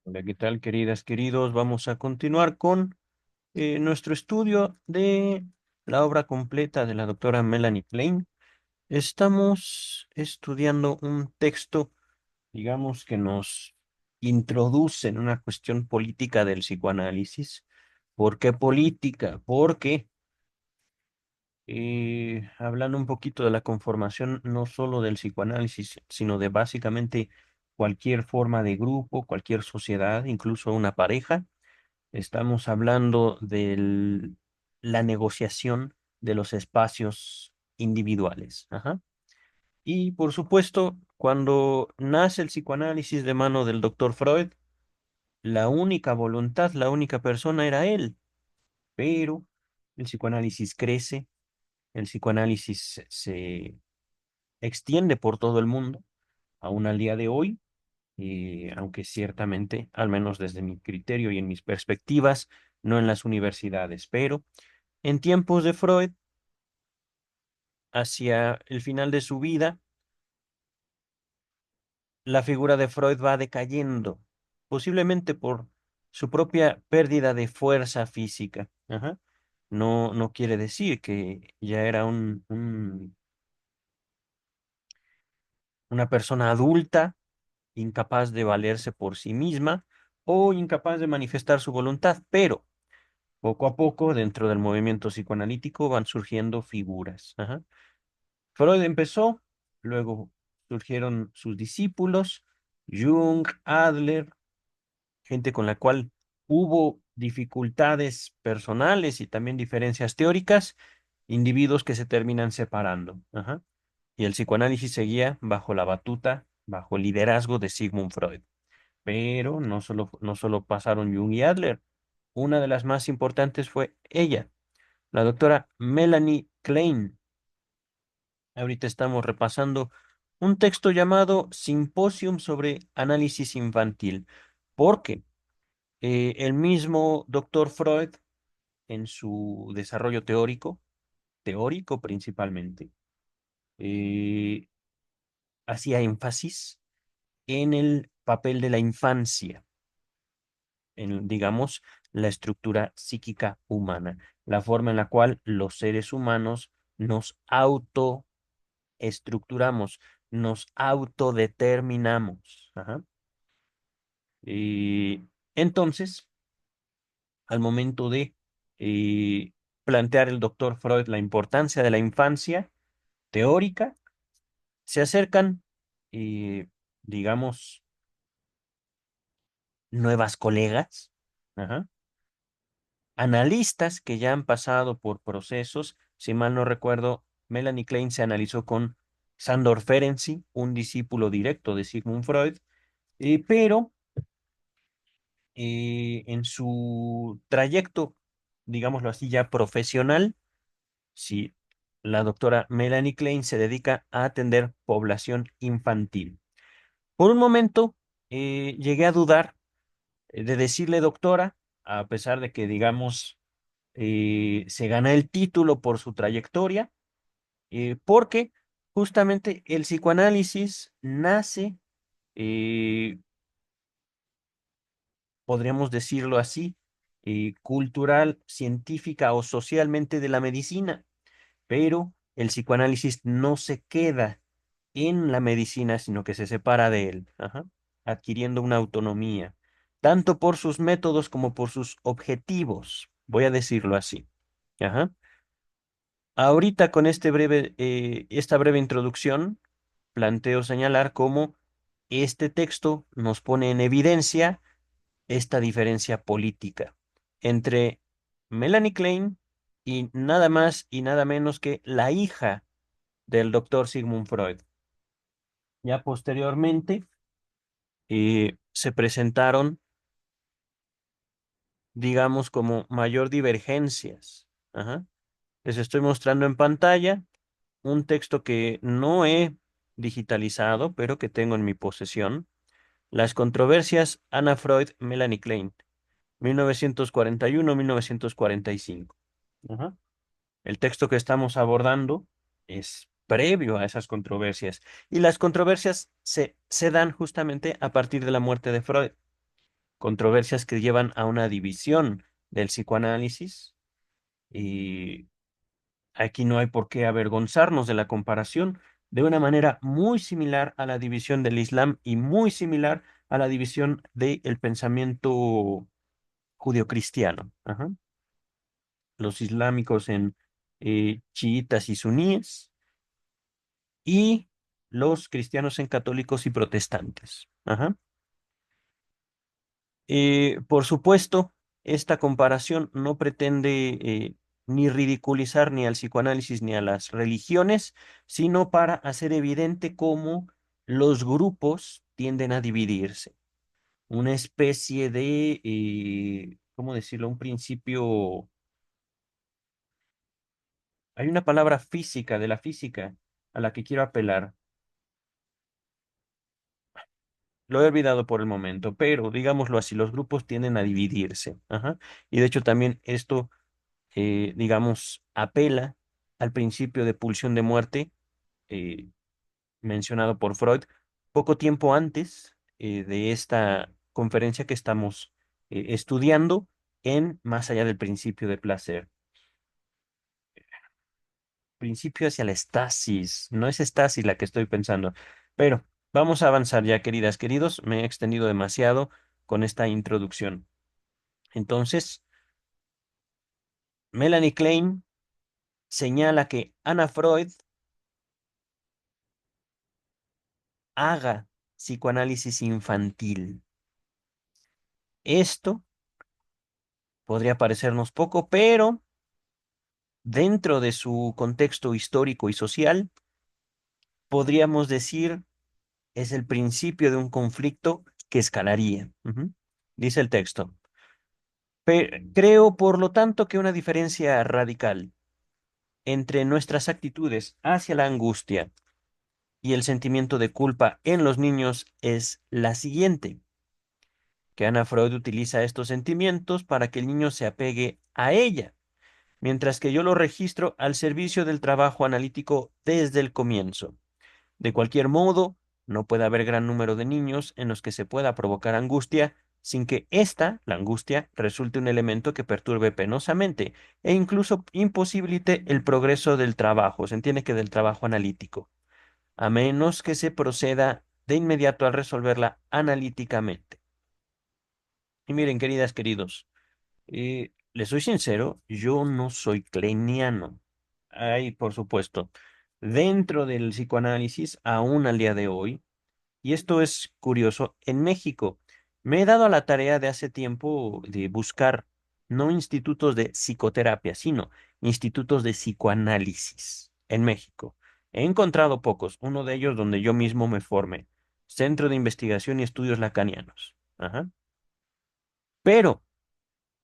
Hola, ¿qué tal, queridas, queridos? Vamos a continuar con nuestro estudio de la obra completa de la doctora Melanie Klein. Estamos estudiando un texto, digamos, que nos introduce en una cuestión política del psicoanálisis. ¿Por qué política? Porque hablando un poquito de la conformación no solo del psicoanálisis, sino de básicamente cualquier forma de grupo, cualquier sociedad, incluso una pareja. Estamos hablando de la negociación de los espacios individuales. Ajá. Y por supuesto, cuando nace el psicoanálisis de mano del doctor Freud, la única voluntad, la única persona era él. Pero el psicoanálisis crece, el psicoanálisis se extiende por todo el mundo, aún al día de hoy, aunque ciertamente, al menos desde mi criterio y en mis perspectivas, no en las universidades, pero en tiempos de Freud, hacia el final de su vida, la figura de Freud va decayendo, posiblemente por su propia pérdida de fuerza física. Ajá. No, no quiere decir que ya era una persona adulta, incapaz de valerse por sí misma o incapaz de manifestar su voluntad, pero poco a poco, dentro del movimiento psicoanalítico, van surgiendo figuras. Ajá. Freud empezó, luego surgieron sus discípulos, Jung, Adler, gente con la cual hubo dificultades personales y también diferencias teóricas, individuos que se terminan separando. Ajá. Y el psicoanálisis seguía bajo la batuta, bajo el liderazgo de Sigmund Freud. Pero no solo pasaron Jung y Adler. Una de las más importantes fue ella, la doctora Melanie Klein. Ahorita estamos repasando un texto llamado Simposium sobre análisis infantil, porque el mismo doctor Freud, en su desarrollo teórico principalmente, eh, hacía énfasis en el papel de la infancia, en, digamos, la estructura psíquica humana, la forma en la cual los seres humanos nos autoestructuramos, nos autodeterminamos. Ajá. Y entonces, al momento de eh, plantear el doctor Freud la importancia de la infancia teórica, se acercan, eh, digamos, nuevas colegas, ajá, analistas que ya han pasado por procesos. Si mal no recuerdo, Melanie Klein se analizó con Sándor Ferenczi, un discípulo directo de Sigmund Freud, pero en su trayecto, digámoslo así, ya profesional, sí, la doctora Melanie Klein se dedica a atender población infantil. Por un momento, llegué a dudar de decirle doctora, a pesar de que, digamos, se gana el título por su trayectoria, porque justamente el psicoanálisis nace, eh, podríamos decirlo así, cultural, científica o socialmente de la medicina, pero el psicoanálisis no se queda en la medicina, sino que se separa de él, ajá, adquiriendo una autonomía, tanto por sus métodos como por sus objetivos, voy a decirlo así. Ajá. Ahorita con esta breve introducción, planteo señalar cómo este texto nos pone en evidencia esta diferencia política entre Melanie Klein y nada más y nada menos que la hija del doctor Sigmund Freud. Ya posteriormente se presentaron, digamos, como mayor divergencias. Ajá. Les estoy mostrando en pantalla un texto que no he digitalizado, pero que tengo en mi posesión. Las controversias Anna Freud-Melanie Klein, 1941-1945. Ajá. El texto que estamos abordando es previo a esas controversias, y las controversias se dan justamente a partir de la muerte de Freud. controversias que llevan a una división del psicoanálisis. Y aquí no hay por qué avergonzarnos de la comparación, de una manera muy similar a la división del Islam y muy similar a la división del pensamiento judio-cristiano. Ajá. Los islámicos en chiitas y suníes y los cristianos en católicos y protestantes. Ajá. Por supuesto, esta comparación no pretende ni ridiculizar ni al psicoanálisis ni a las religiones, sino para hacer evidente cómo los grupos tienden a dividirse. Una especie de, ¿cómo decirlo? Un principio, hay una palabra física de la física a la que quiero apelar. Lo he olvidado por el momento, pero digámoslo así, los grupos tienden a dividirse. Ajá. Y de hecho también esto digamos, apela al principio de pulsión de muerte eh, mencionado por Freud poco tiempo antes de esta conferencia que estamos estudiando en Más allá del principio de placer. Principio hacia la estasis, no es estasis la que estoy pensando, pero vamos a avanzar ya, queridas, queridos, me he extendido demasiado con esta introducción. Entonces, Melanie Klein señala que Anna Freud haga psicoanálisis infantil. Esto podría parecernos poco, pero dentro de su contexto histórico y social, podríamos decir es el principio de un conflicto que escalaría. Ujú. Dice el texto. Creo, por lo tanto, que una diferencia radical entre nuestras actitudes hacia la angustia y el sentimiento de culpa en los niños es la siguiente. Que Ana Freud utiliza estos sentimientos para que el niño se apegue a ella, mientras que yo lo registro al servicio del trabajo analítico desde el comienzo. De cualquier modo, no puede haber gran número de niños en los que se pueda provocar angustia sin que ésta, la angustia, resulte un elemento que perturbe penosamente e incluso imposibilite el progreso del trabajo, se entiende que del trabajo analítico, a menos que se proceda de inmediato a resolverla analíticamente. Y miren, queridas, queridos, les soy sincero, yo no soy kleiniano. Hay, por supuesto, dentro del psicoanálisis, aún al día de hoy, y esto es curioso, en México me he dado a la tarea de hace tiempo de buscar no institutos de psicoterapia, sino institutos de psicoanálisis en México. He encontrado pocos, uno de ellos donde yo mismo me formé, Centro de Investigación y Estudios Lacanianos. Ajá. Pero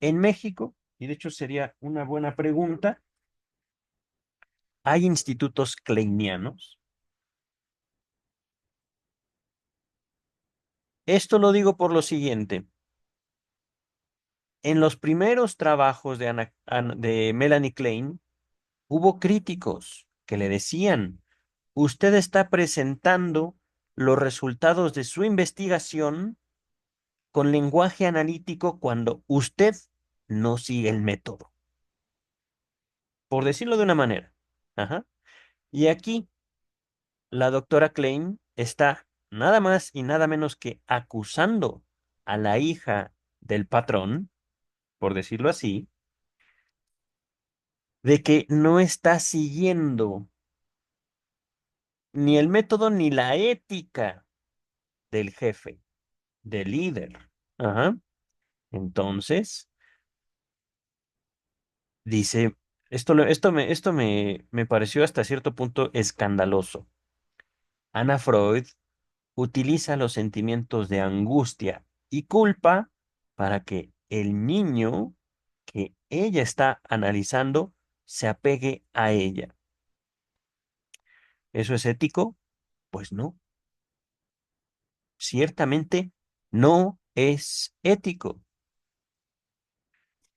en México, y de hecho sería una buena pregunta, ¿hay institutos kleinianos? Esto lo digo por lo siguiente. En los primeros trabajos de, de Melanie Klein, hubo críticos que le decían, usted está presentando los resultados de su investigación con lenguaje analítico cuando usted no sigue el método, por decirlo de una manera. Ajá. Y aquí la doctora Klein está nada más y nada menos que acusando a la hija del patrón, por decirlo así, de que no está siguiendo ni el método ni la ética del jefe, del líder. Ajá. Entonces, dice, esto me pareció hasta cierto punto escandaloso. Ana Freud utiliza los sentimientos de angustia y culpa para que el niño que ella está analizando se apegue a ella. ¿Eso es ético? Pues no, ciertamente no es ético.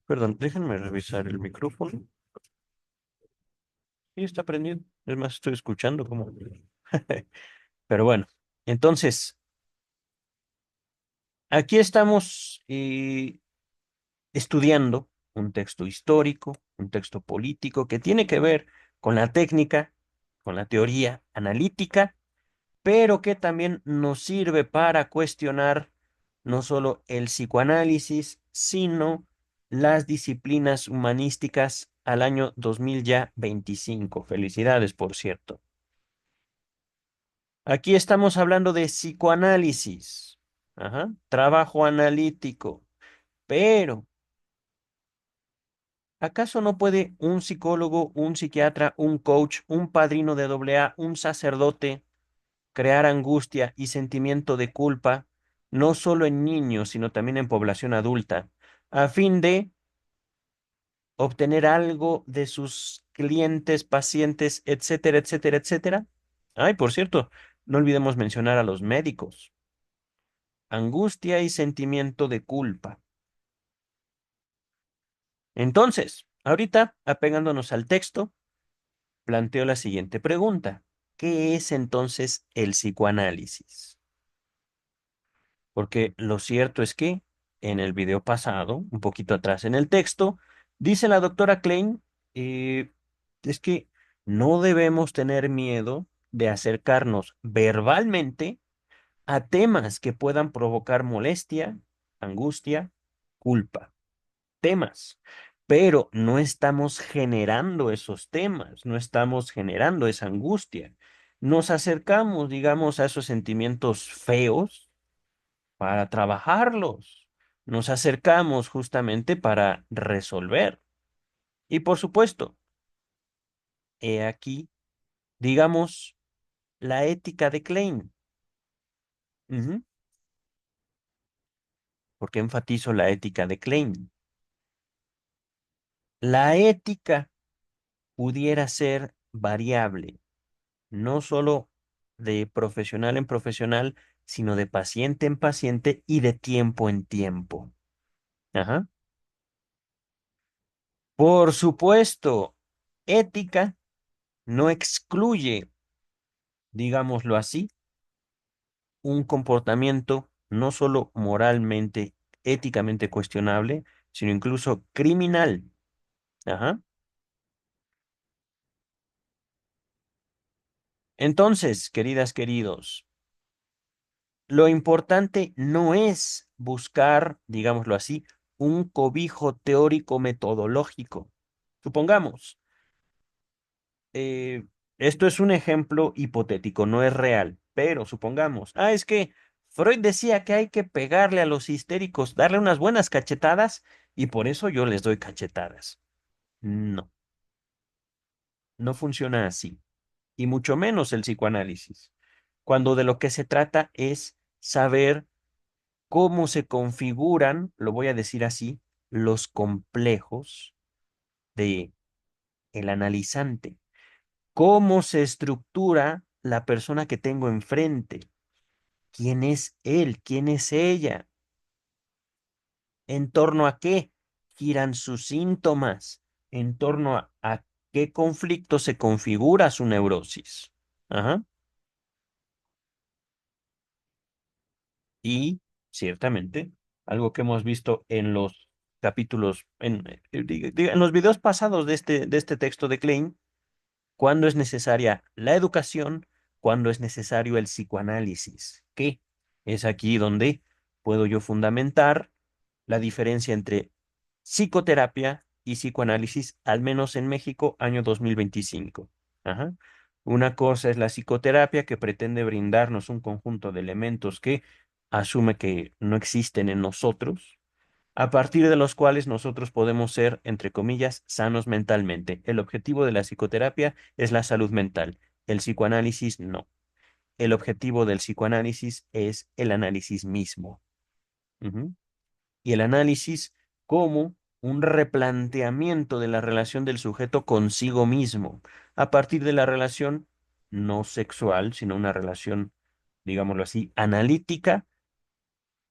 Perdón, déjenme revisar el micrófono. Sí, está prendido. Es más, estoy escuchando como... Pero bueno, entonces, aquí estamos eh, estudiando un texto histórico, un texto político que tiene que ver con la técnica, con la teoría analítica, pero que también nos sirve para cuestionar no solo el psicoanálisis, sino las disciplinas humanísticas al año 2025. Felicidades, por cierto. Aquí estamos hablando de psicoanálisis, ajá, trabajo analítico, pero ¿acaso no puede un psicólogo, un psiquiatra, un coach, un padrino de AA, un sacerdote crear angustia y sentimiento de culpa, no solo en niños, sino también en población adulta, a fin de obtener algo de sus clientes, pacientes, etcétera, etcétera, etcétera? Ay, por cierto, no olvidemos mencionar a los médicos. Angustia y sentimiento de culpa. Entonces, ahorita, apegándonos al texto, planteo la siguiente pregunta. ¿Qué es entonces el psicoanálisis? Porque lo cierto es que en el video pasado, un poquito atrás en el texto, dice la doctora Klein, eh, es que no debemos tener miedo de acercarnos verbalmente a temas que puedan provocar molestia, angustia, culpa. Temas, pero no estamos generando esos temas, no estamos generando esa angustia. Nos acercamos, digamos, a esos sentimientos feos para trabajarlos. Nos acercamos justamente para resolver. Y por supuesto, he aquí, digamos, la ética de Klein. Ujú. ¿Por qué enfatizo la ética de Klein? La ética pudiera ser variable, no solo de profesional en profesional, sino de paciente en paciente y de tiempo en tiempo. Ajá. Por supuesto, ética no excluye, digámoslo así, un comportamiento no solo moralmente, éticamente cuestionable, sino incluso criminal. Ajá. Entonces, queridas, queridos, lo importante no es buscar, digámoslo así, un cobijo teórico metodológico. Supongamos, eh, esto es un ejemplo hipotético, no es real, pero supongamos, es que Freud decía que hay que pegarle a los histéricos, darle unas buenas cachetadas y por eso yo les doy cachetadas. No, no funciona así, y mucho menos el psicoanálisis, cuando de lo que se trata es saber cómo se configuran, lo voy a decir así, los complejos de el analizante, cómo se estructura la persona que tengo enfrente, quién es él, quién es ella, en torno a qué giran sus síntomas, en torno a qué conflicto se configura su neurosis. Ajá. Y ciertamente, algo que hemos visto en los capítulos, en los videos pasados de este texto de Klein, cuándo es necesaria la educación, cuándo es necesario el psicoanálisis, que es aquí donde puedo yo fundamentar la diferencia entre psicoterapia y psicoanálisis, al menos en México, año 2025. Ajá. Una cosa es la psicoterapia que pretende brindarnos un conjunto de elementos que asume que no existen en nosotros, a partir de los cuales nosotros podemos ser, entre comillas, sanos mentalmente. El objetivo de la psicoterapia es la salud mental, el psicoanálisis no. El objetivo del psicoanálisis es el análisis mismo. Ujú. Y el análisis como un replanteamiento de la relación del sujeto consigo mismo, a partir de la relación no sexual, sino una relación, digámoslo así, analítica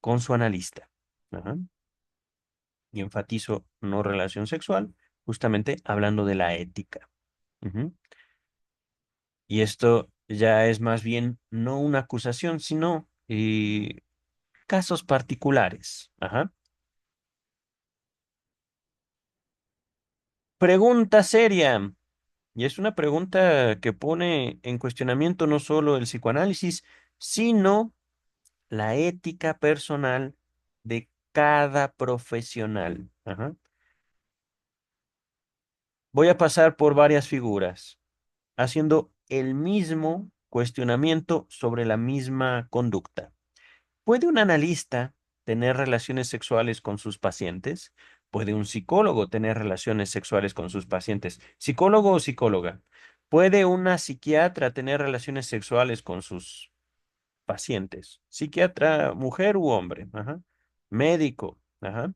con su analista. Ajá. Y enfatizo no relación sexual, justamente hablando de la ética. Ujú. Y esto ya es más bien no una acusación, sino casos particulares. Ajá. Pregunta seria. Y es una pregunta que pone en cuestionamiento no solo el psicoanálisis, sino la ética personal de cada profesional. Ajá. Voy a pasar por varias figuras, haciendo el mismo cuestionamiento sobre la misma conducta. ¿Puede un analista tener relaciones sexuales con sus pacientes? ¿Puede un psicólogo tener relaciones sexuales con sus pacientes? ¿Psicólogo o psicóloga? ¿Puede una psiquiatra tener relaciones sexuales con sus pacientes? Psiquiatra, mujer u hombre. Ajá. Médico. Ajá.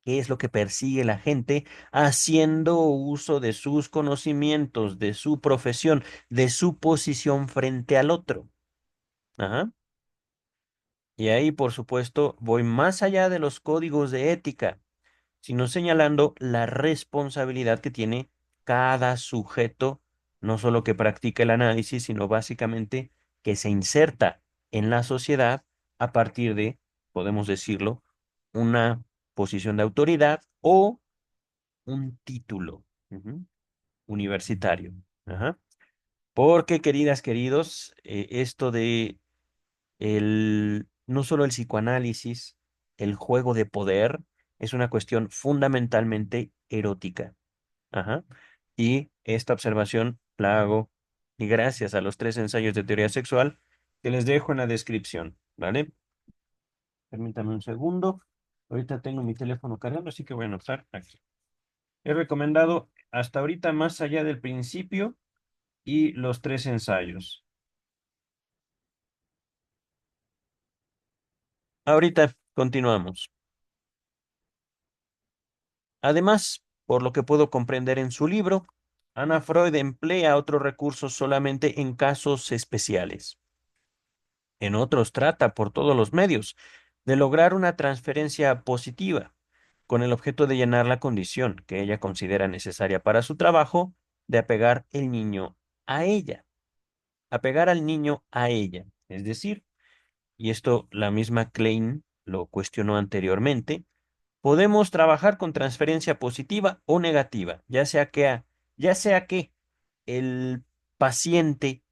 ¿Qué es lo que persigue la gente haciendo uso de sus conocimientos, de su profesión, de su posición frente al otro? Ajá. Y ahí, por supuesto, voy más allá de los códigos de ética, sino señalando la responsabilidad que tiene cada sujeto, no solo que practica el análisis, sino básicamente que se inserta en la sociedad a partir de, podemos decirlo, una posición de autoridad o un título universitario. Ajá. Porque, queridas, queridos, esto de no solo el psicoanálisis, el juego de poder es una cuestión fundamentalmente erótica. Ajá. Y esta observación la hago y gracias a los tres ensayos de teoría sexual que les dejo en la descripción, ¿vale? Permítame un segundo. Ahorita tengo mi teléfono cargando, así que voy a anotar aquí. He recomendado hasta ahorita más allá del principio y los tres ensayos. Ahorita continuamos. Además, por lo que puedo comprender en su libro, Ana Freud emplea otros recursos solamente en casos especiales. En otros trata por todos los medios de lograr una transferencia positiva, con el objeto de llenar la condición que ella considera necesaria para su trabajo de apegar el niño a ella, apegar al niño a ella. Es decir, y esto la misma Klein lo cuestionó anteriormente, podemos trabajar con transferencia positiva o negativa, ya sea que el paciente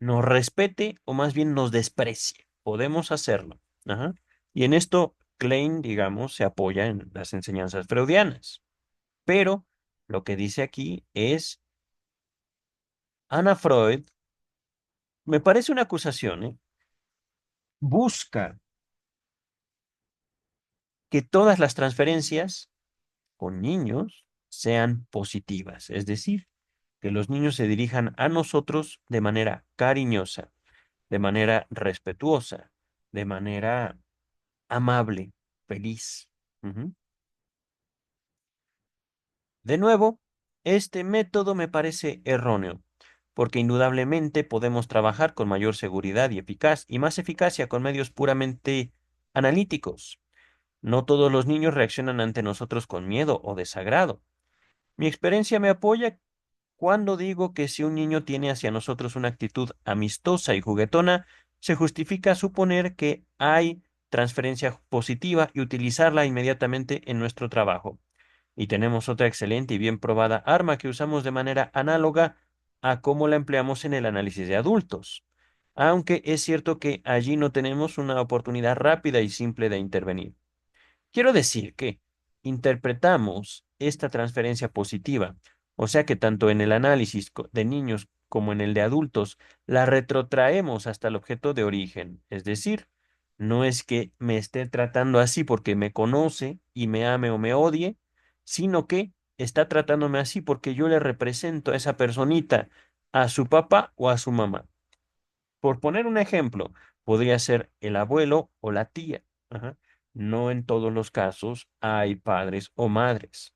nos respete o más bien nos desprecie. Podemos hacerlo. Ajá. Y en esto Klein, digamos, se apoya en las enseñanzas freudianas. Pero lo que dice aquí es, Ana Freud, me parece una acusación, ¿eh? Busca que todas las transferencias con niños sean positivas, es decir, que los niños se dirijan a nosotros de manera cariñosa, de manera respetuosa, de manera amable, feliz. Ujú. De nuevo, este método me parece erróneo, porque indudablemente podemos trabajar con mayor seguridad y más eficacia con medios puramente analíticos. No todos los niños reaccionan ante nosotros con miedo o desagrado. Mi experiencia me apoya cuando digo que si un niño tiene hacia nosotros una actitud amistosa y juguetona, se justifica suponer que hay transferencia positiva y utilizarla inmediatamente en nuestro trabajo. Y tenemos otra excelente y bien probada arma que usamos de manera análoga a cómo la empleamos en el análisis de adultos. Aunque es cierto que allí no tenemos una oportunidad rápida y simple de intervenir. Quiero decir que interpretamos esta transferencia positiva, o sea que tanto en el análisis de niños como en el de adultos, la retrotraemos hasta el objeto de origen. Es decir, no es que me esté tratando así porque me conoce y me ame o me odie, sino que está tratándome así porque yo le represento a esa personita, a su papá o a su mamá. Por poner un ejemplo, podría ser el abuelo o la tía. Ajá. No en todos los casos hay padres o madres.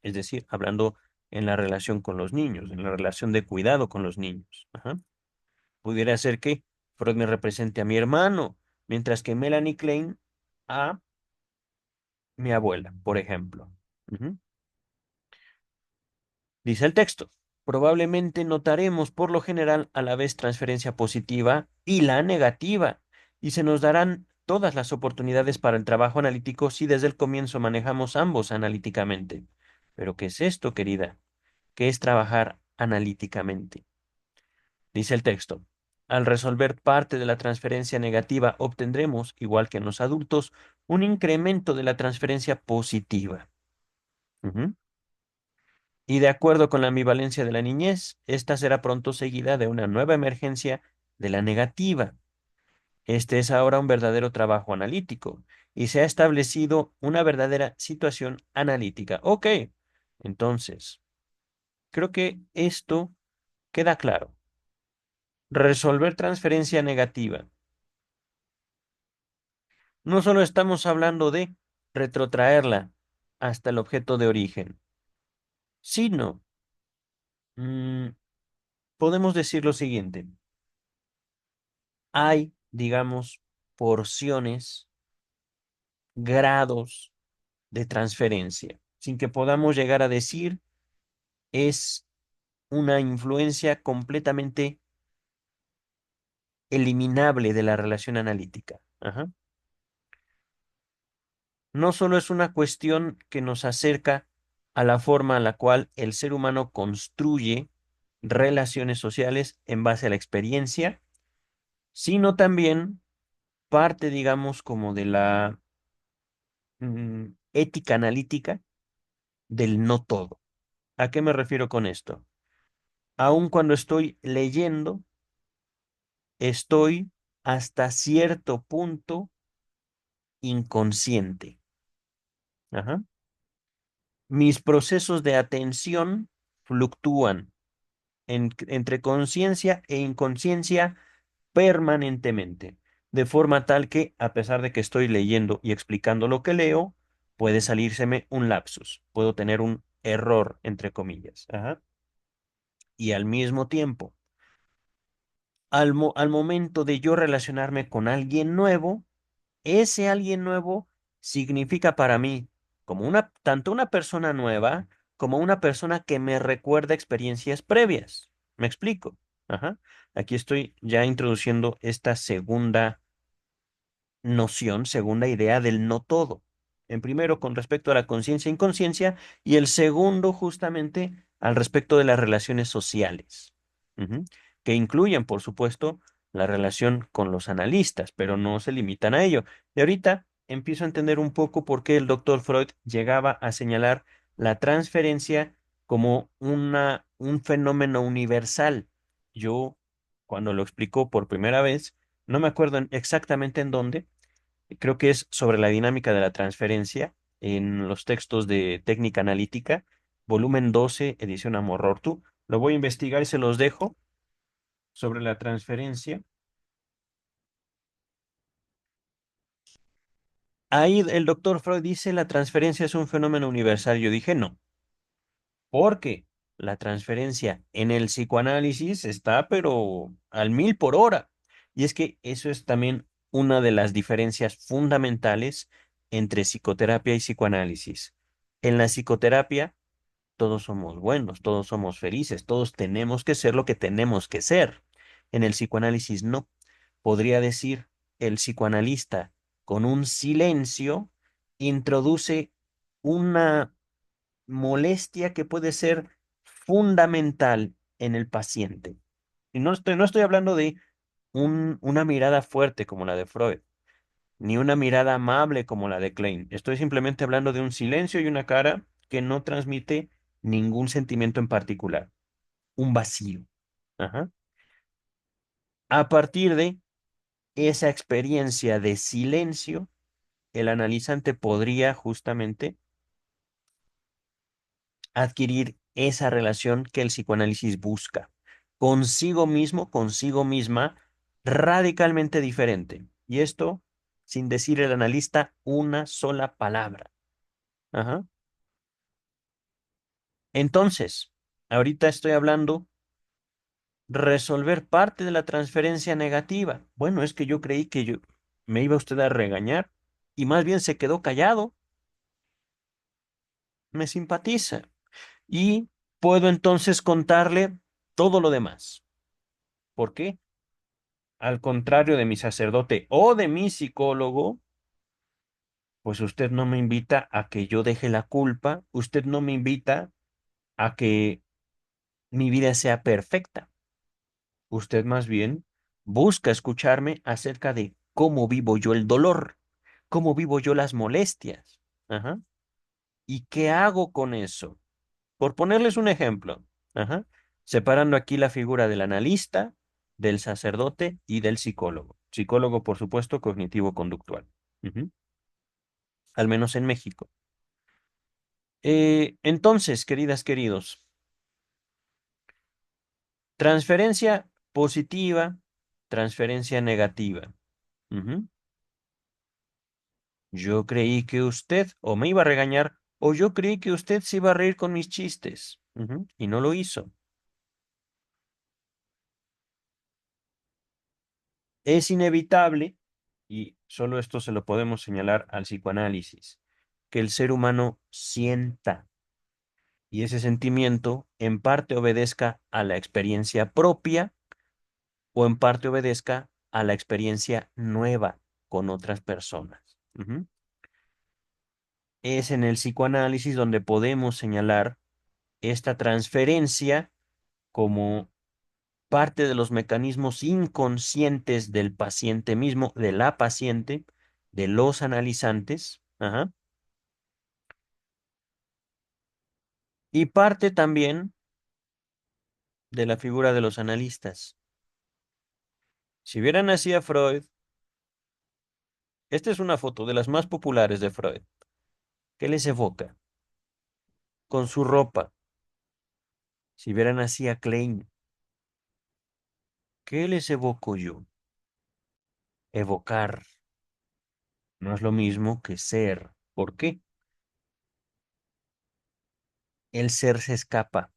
Es decir, hablando en la relación con los niños, en la relación de cuidado con los niños. Ajá. Pudiera ser que Freud me represente a mi hermano, mientras que Melanie Klein a mi abuela, por ejemplo. Ujú. Dice el texto. Probablemente notaremos por lo general a la vez transferencia positiva y la negativa, y se nos darán todas las oportunidades para el trabajo analítico si desde el comienzo manejamos ambos analíticamente. Pero ¿qué es esto, querida? ¿Qué es trabajar analíticamente? Dice el texto. Al resolver parte de la transferencia negativa, obtendremos, igual que en los adultos, un incremento de la transferencia positiva. Ujú. Y de acuerdo con la ambivalencia de la niñez, esta será pronto seguida de una nueva emergencia de la negativa. Este es ahora un verdadero trabajo analítico y se ha establecido una verdadera situación analítica. Ok, entonces, creo que esto queda claro. Resolver transferencia negativa. No solo estamos hablando de retrotraerla hasta el objeto de origen, sino, mm, podemos decir lo siguiente. Hay, digamos, porciones, grados de transferencia, sin que podamos llegar a decir es una influencia completamente eliminable de la relación analítica. Ajá. No solo es una cuestión que nos acerca a la forma en la cual el ser humano construye relaciones sociales en base a la experiencia, sino también parte, digamos, como de la ética analítica del no todo. ¿A qué me refiero con esto? Aun cuando estoy leyendo, estoy hasta cierto punto inconsciente. Ajá. Mis procesos de atención fluctúan entre conciencia e inconsciencia permanentemente, de forma tal que, a pesar de que estoy leyendo y explicando lo que leo, puede salírseme un lapsus, puedo tener un error, entre comillas. Ajá. Y al mismo tiempo, al momento de yo relacionarme con alguien nuevo, ese alguien nuevo significa para mí como tanto una persona nueva como una persona que me recuerda experiencias previas. ¿Me explico? Ajá. Aquí estoy ya introduciendo esta segunda noción, segunda idea del no todo. En primero, con respecto a la conciencia e inconsciencia, y el segundo, justamente, al respecto de las relaciones sociales, ujú, que incluyen, por supuesto, la relación con los analistas, pero no se limitan a ello. Y ahorita empiezo a entender un poco por qué el doctor Freud llegaba a señalar la transferencia como un fenómeno universal. Yo, cuando lo explicó por primera vez, no me acuerdo exactamente en dónde, creo que es sobre la dinámica de la transferencia en los textos de técnica analítica, volumen 12, edición Amorortu. Lo voy a investigar y se los dejo sobre la transferencia. Ahí el doctor Freud dice la transferencia es un fenómeno universal. Yo dije no, porque la transferencia en el psicoanálisis está pero al 1000 por hora. Y es que eso es también una de las diferencias fundamentales entre psicoterapia y psicoanálisis. En la psicoterapia todos somos buenos, todos somos felices, todos tenemos que ser lo que tenemos que ser. En el psicoanálisis no. Podría decir el psicoanalista con un silencio introduce una molestia que puede ser fundamental en el paciente. Y no estoy hablando de una mirada fuerte como la de Freud, ni una mirada amable como la de Klein. Estoy simplemente hablando de un silencio y una cara que no transmite ningún sentimiento en particular, un vacío. Ajá. A partir de esa experiencia de silencio, el analizante podría justamente adquirir esa relación que el psicoanálisis busca, consigo mismo, consigo misma, radicalmente diferente. Y esto sin decir el analista una sola palabra. Ajá. Entonces, ahorita estoy hablando resolver parte de la transferencia negativa. Bueno, es que yo creí que me iba usted a regañar y más bien se quedó callado. Me simpatiza y puedo entonces contarle todo lo demás. ¿Por qué? Al contrario de mi sacerdote o de mi psicólogo, Pues usted no me invita a que yo deje la culpa, usted no me invita a que mi vida sea perfecta. Usted más bien busca escucharme acerca de cómo vivo yo el dolor, cómo vivo yo las molestias. Ajá. ¿Y qué hago con eso? Por ponerles un ejemplo, ajá, separando aquí la figura del analista, del sacerdote y del psicólogo. Psicólogo, por supuesto, cognitivo-conductual. Ujú. Al menos en México. Entonces, queridas, queridos, transferencia positiva, transferencia negativa. Ujú. Yo creí que usted o me iba a regañar o yo creí que usted se iba a reír con mis chistes. Ujú. Y no lo hizo. Es inevitable, y solo esto se lo podemos señalar al psicoanálisis, que el ser humano sienta y ese sentimiento en parte obedezca a la experiencia propia o en parte obedezca a la experiencia nueva con otras personas. Ujú. Es en el psicoanálisis donde podemos señalar esta transferencia como parte de los mecanismos inconscientes del paciente mismo, de la paciente, de los analizantes, ajá, y parte también de la figura de los analistas. Si hubiera nacido Freud, esta es una foto de las más populares de Freud. ¿Qué les evoca? Con su ropa. Si hubiera nacido Klein, ¿qué les evoco yo? Evocar no es lo mismo que ser. ¿Por qué? El ser se escapa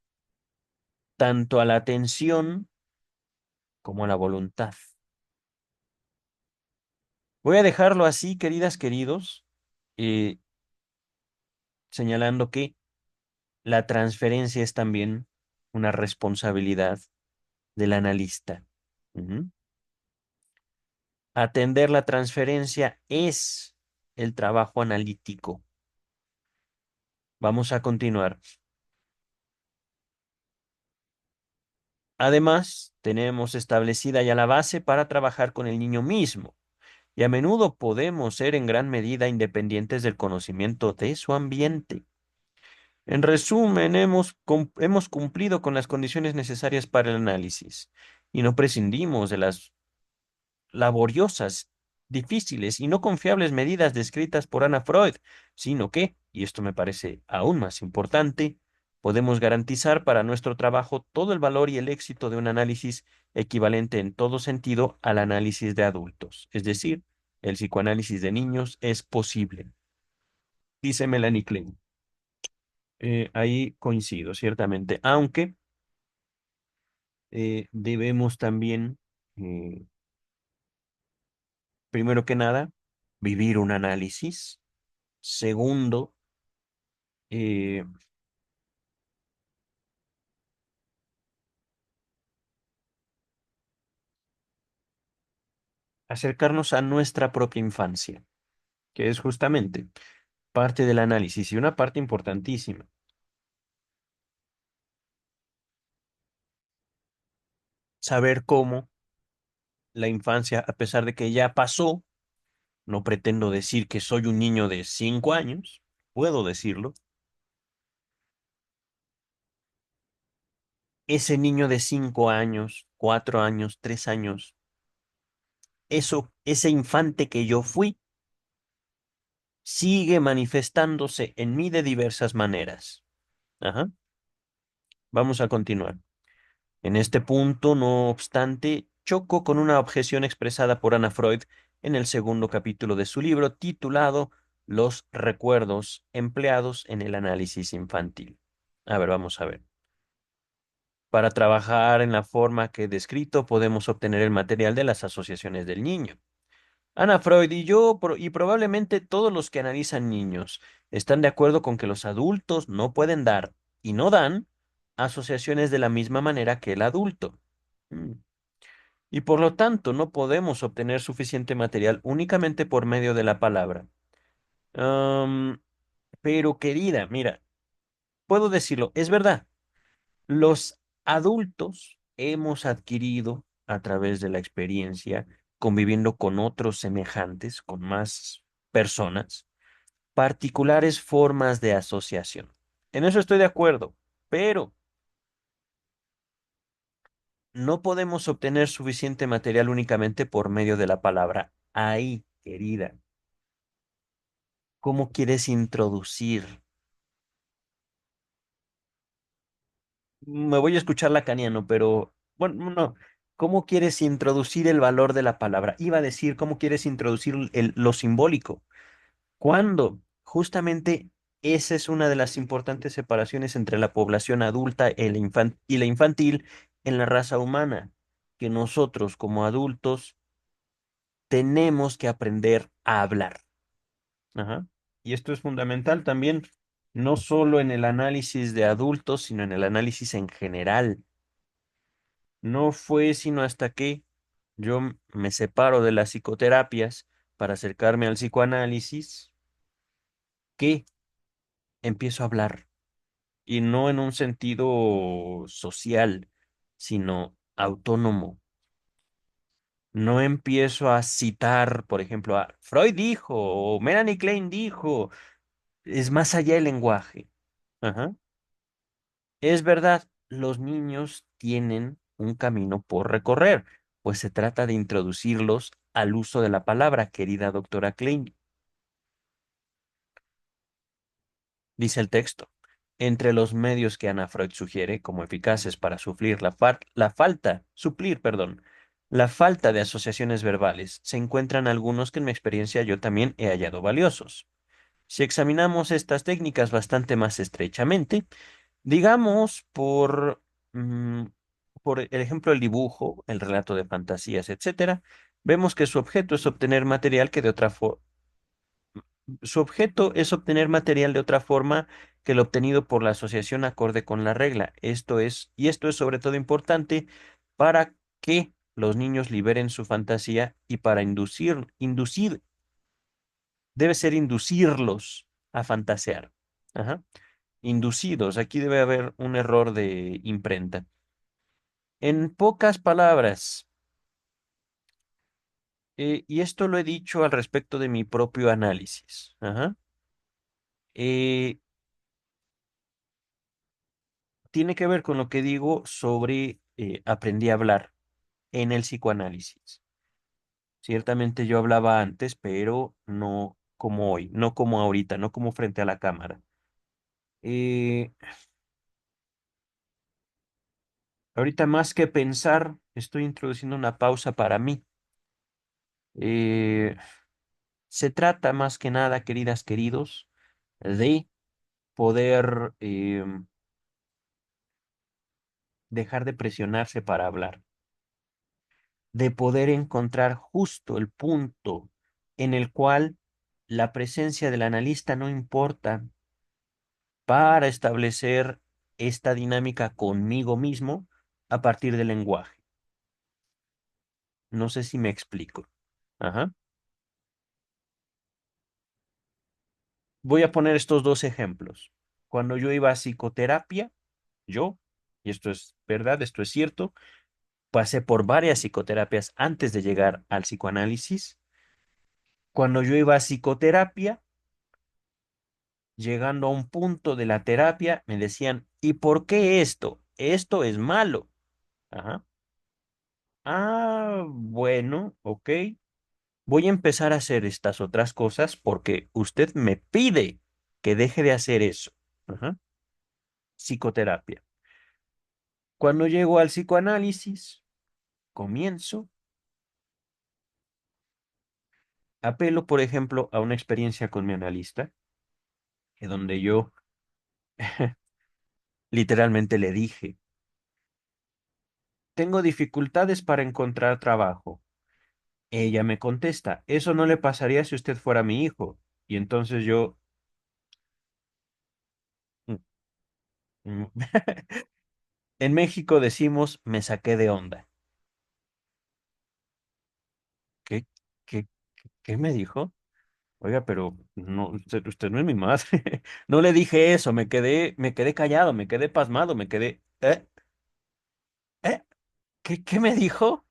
tanto a la atención como a la voluntad. Voy a dejarlo así, queridas, queridos, eh, señalando que la transferencia es también una responsabilidad del analista. Ujú. Atender la transferencia es el trabajo analítico. Vamos a continuar. Además, tenemos establecida ya la base para trabajar con el niño mismo, y a menudo podemos ser en gran medida independientes del conocimiento de su ambiente. En resumen, hemos cumplido con las condiciones necesarias para el análisis y no prescindimos de las laboriosas, difíciles y no confiables medidas descritas por Anna Freud, sino que, y esto me parece aún más importante, podemos garantizar para nuestro trabajo todo el valor y el éxito de un análisis equivalente en todo sentido al análisis de adultos. Es decir, el psicoanálisis de niños es posible, dice Melanie Klein. Ahí coincido, ciertamente, aunque debemos también, eh, primero que nada, vivir un análisis. Segundo, eh, acercarnos a nuestra propia infancia, que es justamente parte del análisis y una parte importantísima. Saber cómo la infancia, a pesar de que ya pasó, no pretendo decir que soy un niño de 5 años, puedo decirlo, ese niño de 5 años, 4 años, 3 años, eso, ese infante que yo fui, sigue manifestándose en mí de diversas maneras. Ajá. Vamos a continuar. En este punto, no obstante, choco con una objeción expresada por Anna Freud en el segundo capítulo de su libro titulado Los recuerdos empleados en el análisis infantil. A ver, vamos a ver. Para trabajar en la forma que he descrito, podemos obtener el material de las asociaciones del niño. Ana Freud y yo, y probablemente todos los que analizan niños, están de acuerdo con que los adultos no pueden dar y no dan asociaciones de la misma manera que el adulto. Mm. Y por lo tanto no podemos obtener suficiente material únicamente por medio de la palabra. Am, pero querida, mira, puedo decirlo, es verdad, los adultos hemos adquirido a través de la experiencia, conviviendo con otros semejantes, con más personas, particulares formas de asociación. En eso estoy de acuerdo, pero no podemos obtener suficiente material únicamente por medio de la palabra. Ahí, querida, ¿cómo quieres introducir? Me voy a escuchar lacaniano, pero bueno, no. ¿Cómo quieres introducir el valor de la palabra? Iba a decir, ¿cómo quieres introducir lo simbólico? ¿Cuándo? Justamente esa es una de las importantes separaciones entre la población adulta y la infantil en la raza humana, que nosotros como adultos tenemos que aprender a hablar. Ajá. Y esto es fundamental también, no solo en el análisis de adultos, sino en el análisis en general. No fue sino hasta que me separo de las psicoterapias para acercarme al psicoanálisis que empiezo a hablar. Y no en un sentido social, sino autónomo. No empiezo a citar, por ejemplo, a Freud dijo o Melanie Klein dijo. Es más allá el lenguaje. Ajá. Es verdad, los niños tienen un camino por recorrer, pues se trata de introducirlos al uso de la palabra, querida doctora Klein. Dice el texto. Entre los medios que Ana Freud sugiere como eficaces para suplir, la falta de asociaciones verbales, se encuentran algunos que en mi experiencia yo también he hallado valiosos. Si examinamos estas técnicas bastante más estrechamente, digamos mm, por el ejemplo el dibujo, el relato de fantasías, etcétera, vemos que su objeto es obtener material de otra forma que el obtenido por la asociación acorde con la regla. Esto es sobre todo importante para que los niños liberen su fantasía y para debe ser inducirlos a fantasear. Ajá. Inducidos, aquí debe haber un error de imprenta. En pocas palabras, y esto lo he dicho al respecto de mi propio análisis. Ajá. eh, Tiene que ver con lo que digo sobre aprendí a hablar en el psicoanálisis. Ciertamente yo hablaba antes, pero no como hoy, no como ahorita, no como frente a la cámara. Eh, Ahorita más que pensar, estoy introduciendo una pausa para mí. Eh, Se trata más que nada, queridas, queridos, de poder dejar de presionarse para hablar, de poder encontrar justo el punto en el cual la presencia del analista no importa para establecer esta dinámica conmigo mismo a partir del lenguaje. No sé si me explico. Ajá. Voy a poner estos dos ejemplos. Cuando yo iba a psicoterapia, yo, y esto es verdad, esto es cierto, pasé por varias psicoterapias antes de llegar al psicoanálisis. Cuando yo iba a psicoterapia, llegando a un punto de la terapia, me decían, ¿y por qué esto? Esto es malo. Ajá. Ah, bueno, ok. Voy a empezar a hacer estas otras cosas porque usted me pide que deje de hacer eso. Ajá. Psicoterapia. Cuando llego al psicoanálisis, comienzo, apelo, por ejemplo, a una experiencia con mi analista, donde yo literalmente le dije, tengo dificultades para encontrar trabajo. Ella me contesta, eso no le pasaría si usted fuera mi hijo. Y entonces yo, mm, mm, en México decimos, me saqué de onda. ¿Qué, qué, qué me dijo? Oiga, pero no, usted no es mi madre. No le dije eso, me quedé callado, me quedé pasmado, me quedé, ¿eh? ¿Qué me dijo?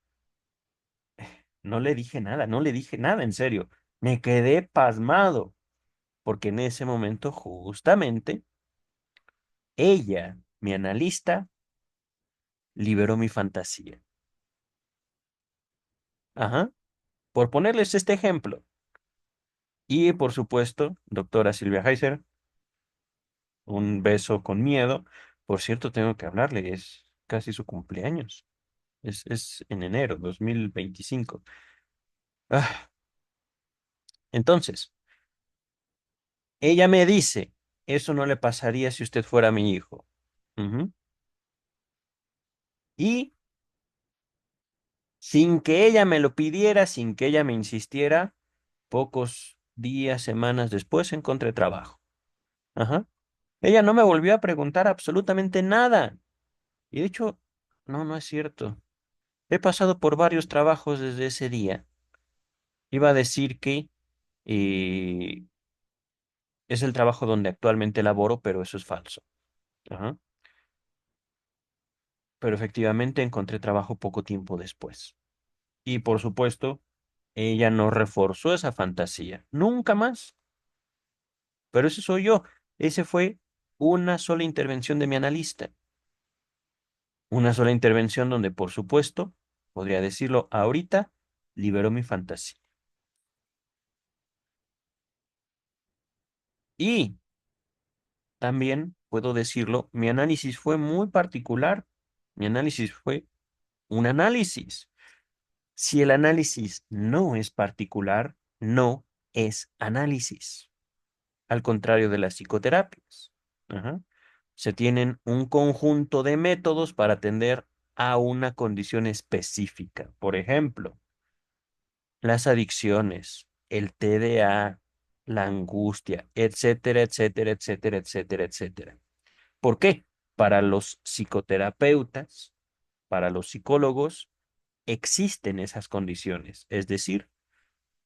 No le dije nada, no le dije nada, en serio. Me quedé pasmado, porque en ese momento justamente ella, mi analista, liberó mi fantasía. Ajá, por ponerles este ejemplo. Y por supuesto, doctora Silvia Heiser, un beso con miedo. Por cierto, tengo que hablarle, es casi su cumpleaños. Es en enero 2025. Ah, entonces, ella me dice, eso no le pasaría si usted fuera mi hijo. Ujú. Y sin que ella me lo pidiera, sin que ella me insistiera, pocos días, semanas después encontré trabajo. Ajá. Ella no me volvió a preguntar absolutamente nada. Y de hecho, no, no es cierto. He pasado por varios trabajos desde ese día. Iba a decir que eh, es el trabajo donde actualmente laboro, pero eso es falso. Ajá. Pero efectivamente encontré trabajo poco tiempo después. Y por supuesto, ella no reforzó esa fantasía. Nunca más. Pero ese soy yo. Ese fue una sola intervención de mi analista. Una sola intervención donde, por supuesto, podría decirlo ahorita, liberó mi fantasía. Y también puedo decirlo, mi análisis fue muy particular. Mi análisis fue un análisis. Si el análisis no es particular, no es análisis. Al contrario de las psicoterapias. Ajá. Se tienen un conjunto de métodos para atender a una condición específica. Por ejemplo, las adicciones, el TDA, la angustia, etcétera, etcétera, etcétera, etcétera, etcétera. ¿Por qué? Para los psicoterapeutas, para los psicólogos, existen esas condiciones. Es decir,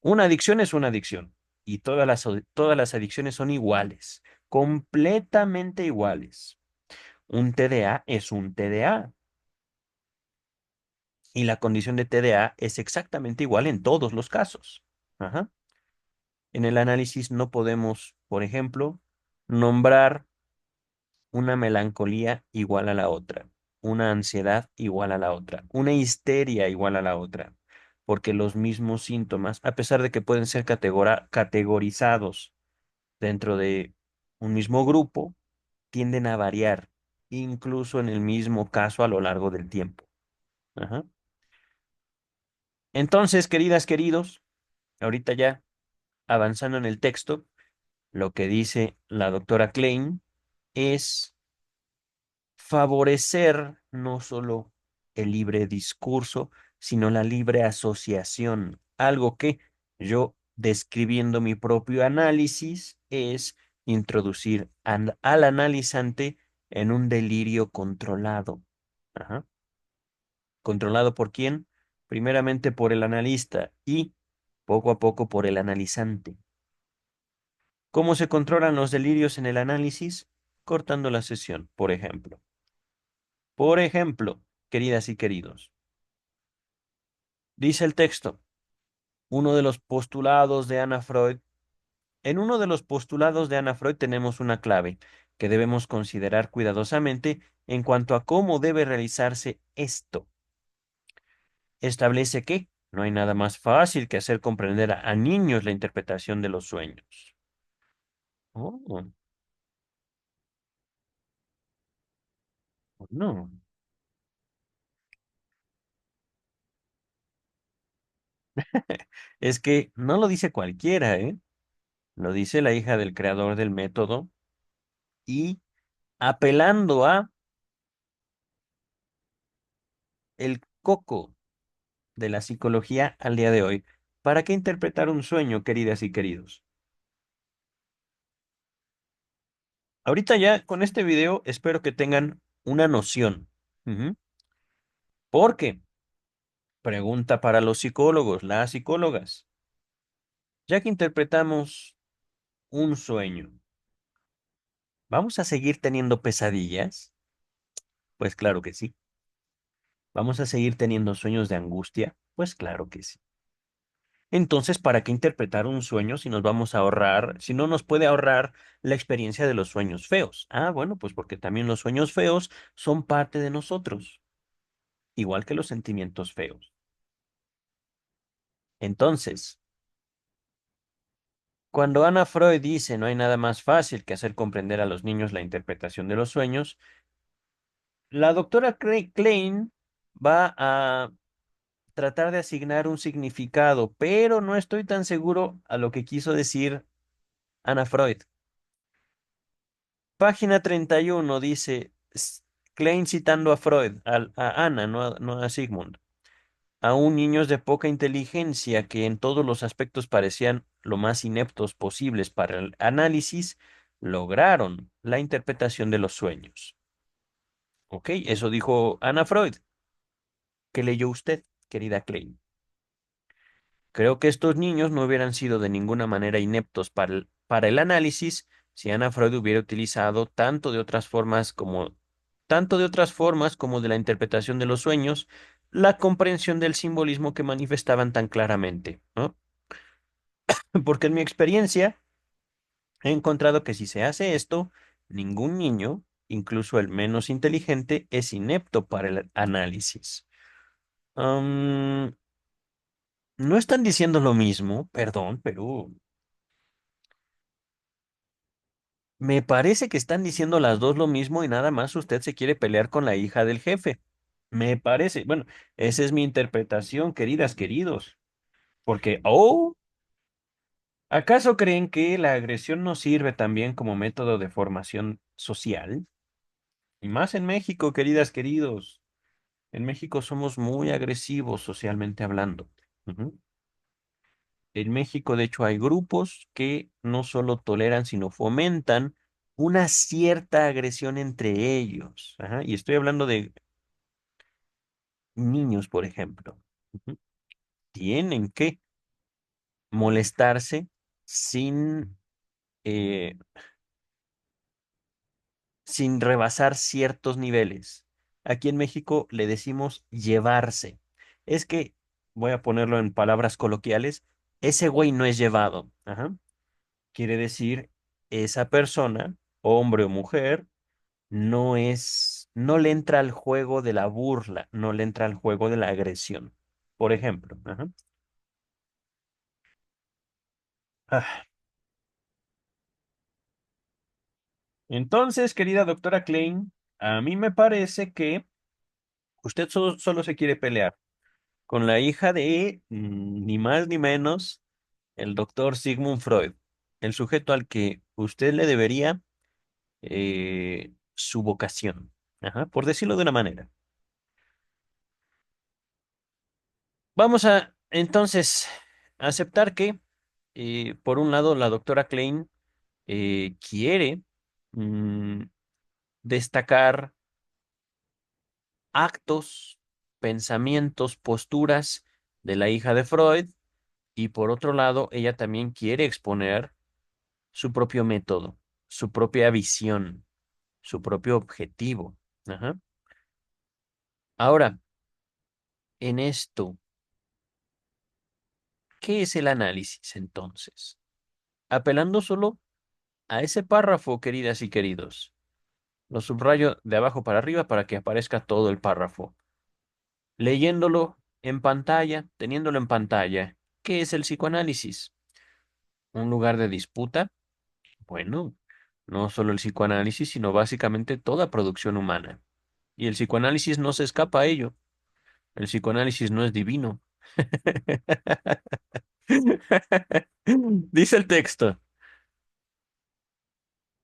una adicción es una adicción y todas las adicciones son iguales, completamente iguales. Un TDA es un TDA y la condición de TDA es exactamente igual en todos los casos. Ajá. En el análisis no podemos, por ejemplo, nombrar una melancolía igual a la otra, una ansiedad igual a la otra, una histeria igual a la otra, porque los mismos síntomas, a pesar de que pueden ser categorizados dentro de un mismo grupo, tienden a variar, incluso en el mismo caso a lo largo del tiempo. Ajá. Entonces, queridas, queridos, ahorita ya avanzando en el texto, lo que dice la doctora Klein es favorecer no solo el libre discurso, sino la libre asociación. Algo que yo, describiendo mi propio análisis, es introducir al analizante en un delirio controlado. Ajá. ¿Controlado por quién? Primeramente por el analista y poco a poco por el analizante. ¿Cómo se controlan los delirios en el análisis? Cortando la sesión, por ejemplo. Por ejemplo, queridas y queridos, dice el texto, uno de los postulados de Anna Freud, en uno de los postulados de Anna Freud tenemos una clave que debemos considerar cuidadosamente en cuanto a cómo debe realizarse esto. Establece que no hay nada más fácil que hacer comprender a niños la interpretación de los sueños. Oh, no. Es que no lo dice cualquiera, ¿eh? Lo dice la hija del creador del método y apelando a el coco de la psicología al día de hoy. ¿Para qué interpretar un sueño, queridas y queridos? Ahorita ya con este video espero que tengan una noción. Ujú. Porque, pregunta para los psicólogos, las psicólogas, Ya que interpretamos un sueño, ¿vamos a seguir teniendo pesadillas? Pues claro que sí. ¿Vamos a seguir teniendo sueños de angustia? Pues claro que sí. Entonces, ¿para qué interpretar un sueño si nos vamos a ahorrar, si no nos puede ahorrar la experiencia de los sueños feos? Ah, bueno, pues porque también los sueños feos son parte de nosotros, igual que los sentimientos feos. Entonces, cuando Anna Freud dice no hay nada más fácil que hacer comprender a los niños la interpretación de los sueños, la doctora Klein va a tratar de asignar un significado, pero no estoy tan seguro a lo que quiso decir Anna Freud. Página 31 dice, Klein citando a Freud, a Anna, no a Sigmund, aún niños de poca inteligencia que en todos los aspectos parecían lo más ineptos posibles para el análisis, lograron la interpretación de los sueños. ¿Ok? Eso dijo Anna Freud. ¿Qué leyó usted, querida Klein? Creo que estos niños no hubieran sido de ninguna manera ineptos para el análisis si Anna Freud hubiera utilizado tanto de otras formas como de la interpretación de los sueños, la comprensión del simbolismo que manifestaban tan claramente, ¿no? Porque en mi experiencia he encontrado que si se hace esto, ningún niño, incluso el menos inteligente, es inepto para el análisis. Am, no están diciendo lo mismo, perdón, pero me parece que están diciendo las dos lo mismo y nada más usted se quiere pelear con la hija del jefe. Me parece, bueno, esa es mi interpretación, queridas, queridos. Porque, ¿acaso creen que la agresión no sirve también como método de formación social? Y más en México, queridas, queridos. En México somos muy agresivos socialmente hablando. Ujú. En México, de hecho, hay grupos que no solo toleran, sino fomentan una cierta agresión entre ellos. Ajá. Y estoy hablando de niños, por ejemplo. Ujú. Tienen que molestarse sin, eh, sin rebasar ciertos niveles. Aquí en México le decimos llevarse. Es que, voy a ponerlo en palabras coloquiales, ese güey no es llevado. Ajá. Quiere decir, esa persona, hombre o mujer, no le entra al juego de la burla, no le entra al juego de la agresión. Por ejemplo. Ajá. Ah, entonces, querida doctora Klein, a mí me parece que usted solo se quiere pelear con la hija de ni más ni menos el doctor Sigmund Freud, el sujeto al que usted le debería su vocación, ajá, por decirlo de una manera. Vamos a entonces aceptar que, por un lado, la doctora Klein quiere mm, destacar actos, pensamientos, posturas de la hija de Freud, y por otro lado, ella también quiere exponer su propio método, su propia visión, su propio objetivo. Ajá. Ahora, en esto, ¿qué es el análisis entonces? Apelando solo a ese párrafo, queridas y queridos. Lo subrayo de abajo para arriba para que aparezca todo el párrafo. Leyéndolo en pantalla, teniéndolo en pantalla, ¿qué es el psicoanálisis? ¿Un lugar de disputa? Bueno, no solo el psicoanálisis, sino básicamente toda producción humana. Y el psicoanálisis no se escapa a ello. El psicoanálisis no es divino. Dice el texto,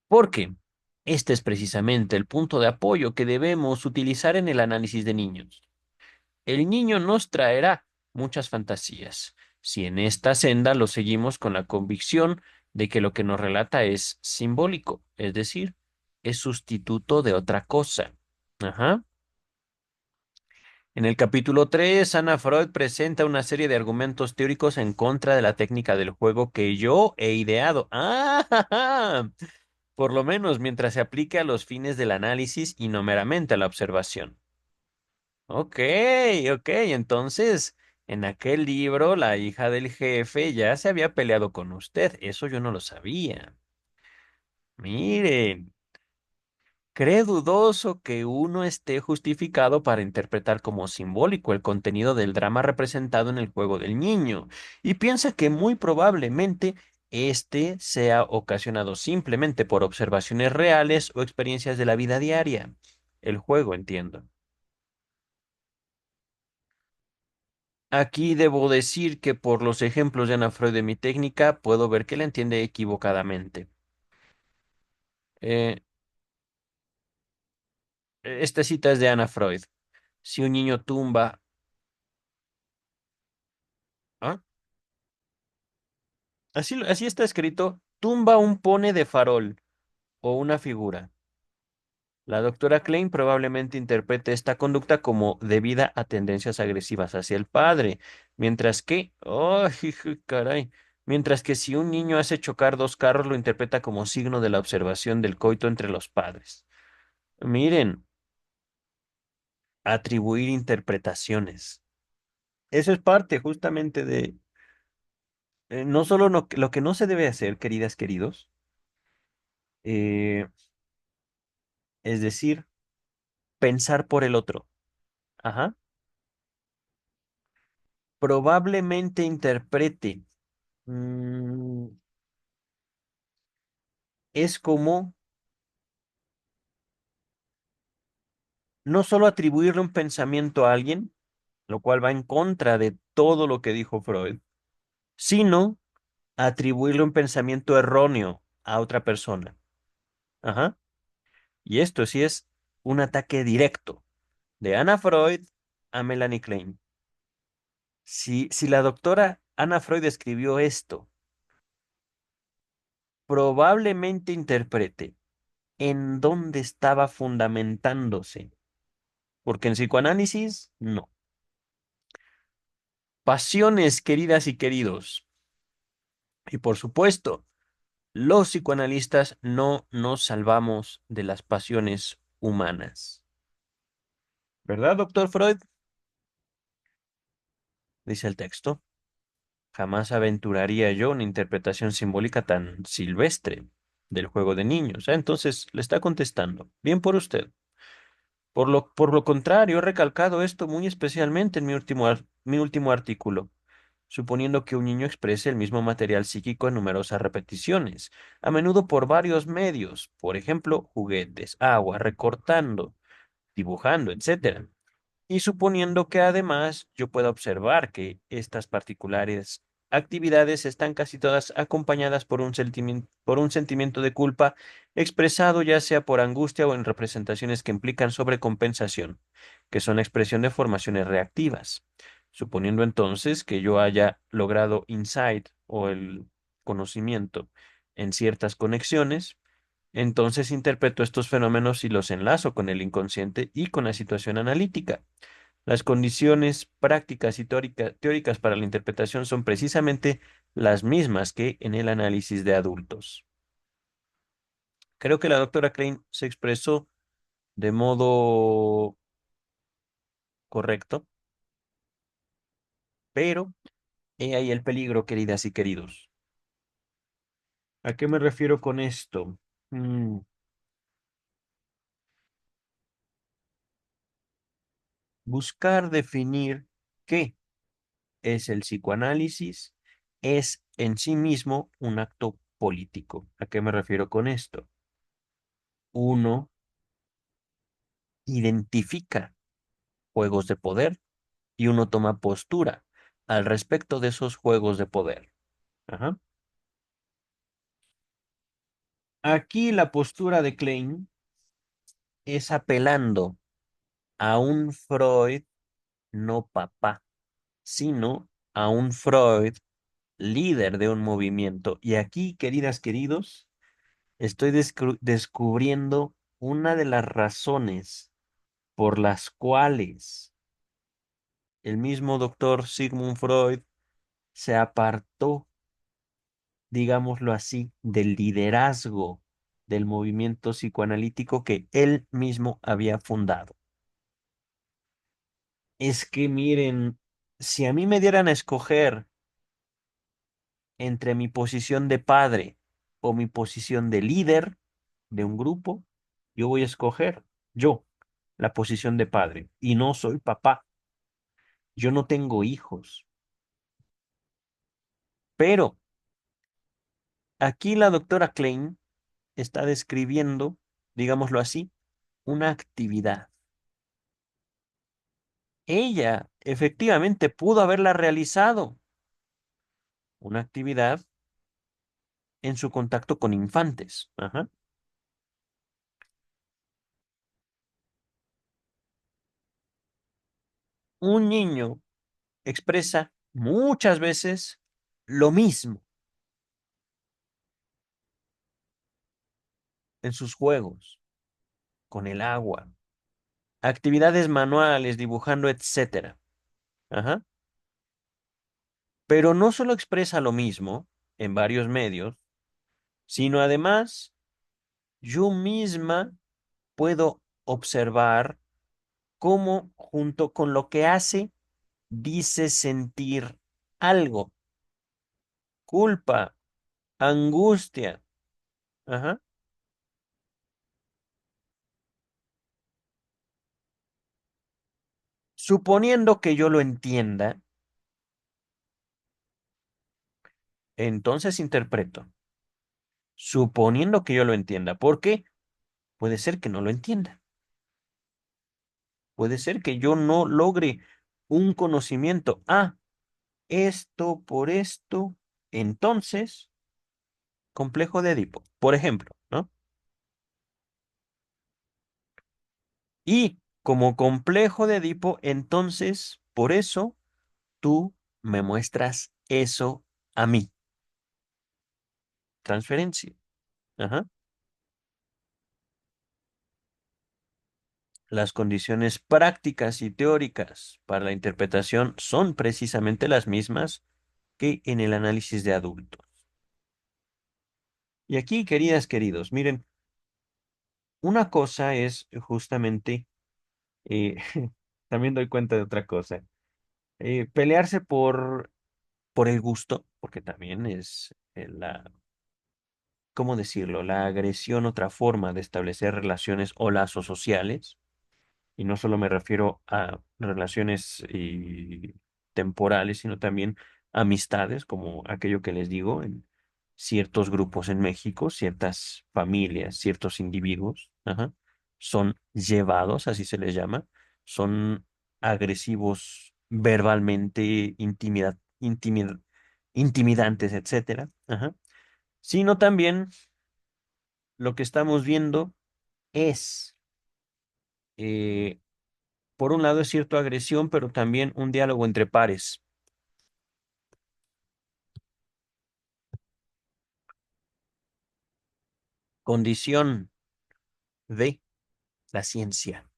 porque este es precisamente el punto de apoyo que debemos utilizar en el análisis de niños. El niño nos traerá muchas fantasías, si en esta senda lo seguimos con la convicción de que lo que nos relata es simbólico, es decir, es sustituto de otra cosa. Ajá. En el capítulo 3, Ana Freud presenta una serie de argumentos teóricos en contra de la técnica del juego que yo he ideado. ¡Ah! Por lo menos mientras se aplique a los fines del análisis y no meramente a la observación. Ok, ok, entonces en aquel libro la hija del jefe ya se había peleado con usted. Eso yo no lo sabía. Miren. Cree dudoso que uno esté justificado para interpretar como simbólico el contenido del drama representado en el juego del niño, y piensa que muy probablemente este sea ocasionado simplemente por observaciones reales o experiencias de la vida diaria. El juego, entiendo. Aquí debo decir que por los ejemplos de Ana Freud de mi técnica, puedo ver que la entiende equivocadamente. Eh, esta cita es de Ana Freud. Si un niño tumba... ¿Ah? Así está escrito, tumba un pone de farol o una figura. La doctora Klein probablemente interprete esta conducta como debida a tendencias agresivas hacia el padre, mientras que, oh, caray, mientras que si un niño hace chocar dos carros lo interpreta como signo de la observación del coito entre los padres. Miren, atribuir interpretaciones. Eso es parte justamente de, no solo lo que no se debe hacer, queridas, queridos, eh, es decir, pensar por el otro. Ajá. Probablemente interprete. mm, es como no solo atribuirle un pensamiento a alguien, lo cual va en contra de todo lo que dijo Freud, sino atribuirle un pensamiento erróneo a otra persona. Ajá. Y esto sí es un ataque directo de Anna Freud a Melanie Klein. Si la doctora Anna Freud escribió esto, probablemente interprete en dónde estaba fundamentándose, porque en psicoanálisis no. Pasiones, queridas y queridos. Y por supuesto, los psicoanalistas no nos salvamos de las pasiones humanas. ¿Verdad, doctor Freud? Dice el texto. Jamás aventuraría yo una interpretación simbólica tan silvestre del juego de niños. Entonces le está contestando. Bien por usted. Por lo contrario, he recalcado esto muy especialmente en mi último artículo, suponiendo que un niño exprese el mismo material psíquico en numerosas repeticiones, a menudo por varios medios, por ejemplo, juguetes, agua, recortando, dibujando, etcétera. Y suponiendo que además yo pueda observar que estas particulares actividades están casi todas acompañadas por un sentimiento de culpa expresado ya sea por angustia o en representaciones que implican sobrecompensación, que son la expresión de formaciones reactivas. Suponiendo entonces que yo haya logrado insight o el conocimiento en ciertas conexiones, entonces interpreto estos fenómenos y los enlazo con el inconsciente y con la situación analítica. Las condiciones prácticas y teóricas para la interpretación son precisamente las mismas que en el análisis de adultos. Creo que la doctora Klein se expresó de modo correcto, pero he ahí el peligro, queridas y queridos. ¿A qué me refiero con esto? Mm, buscar definir qué es el psicoanálisis es en sí mismo un acto político. ¿A qué me refiero con esto? Uno identifica juegos de poder y uno toma postura al respecto de esos juegos de poder. Ajá. Aquí la postura de Klein es apelando a un Freud no papá, sino a un Freud líder de un movimiento. Y aquí, queridas, queridos, estoy descubriendo una de las razones por las cuales el mismo doctor Sigmund Freud se apartó, digámoslo así, del liderazgo del movimiento psicoanalítico que él mismo había fundado. Es que miren, si a mí me dieran a escoger entre mi posición de padre o mi posición de líder de un grupo, yo voy a escoger yo la posición de padre y no soy papá. Yo no tengo hijos, pero aquí la doctora Klein está describiendo, digámoslo así, una actividad. Ella efectivamente pudo haberla realizado, una actividad en su contacto con infantes. Ajá. Un niño expresa muchas veces lo mismo en sus juegos, con el agua, actividades manuales, dibujando, etcétera. Ajá. Pero no solo expresa lo mismo en varios medios, sino además yo misma puedo observar cómo junto con lo que hace, dice sentir algo, culpa, angustia. Ajá. Suponiendo que yo lo entienda, entonces interpreto. Suponiendo que yo lo entienda. ¿Por qué? Puede ser que no lo entienda. Puede ser que yo no logre un conocimiento. Ah, esto por esto. Entonces, complejo de Edipo, por ejemplo, ¿no? Y como complejo de Edipo, entonces, por eso tú me muestras eso a mí. Transferencia. Ajá. Las condiciones prácticas y teóricas para la interpretación son precisamente las mismas que en el análisis de adultos. Y aquí, queridas, queridos, miren, una cosa es justamente, eh, también doy cuenta de otra cosa, pelearse por el gusto, porque también es la, ¿cómo decirlo? La agresión, otra forma de establecer relaciones o lazos sociales. Y no solo me refiero a relaciones temporales, sino también amistades, como aquello que les digo, en ciertos grupos en México, ciertas familias, ciertos individuos, ajá, son llevados, así se les llama, son agresivos verbalmente, intimidantes, etcétera, ajá, sino también lo que estamos viendo es eh, por un lado es cierto agresión, pero también un diálogo entre pares, condición de la ciencia.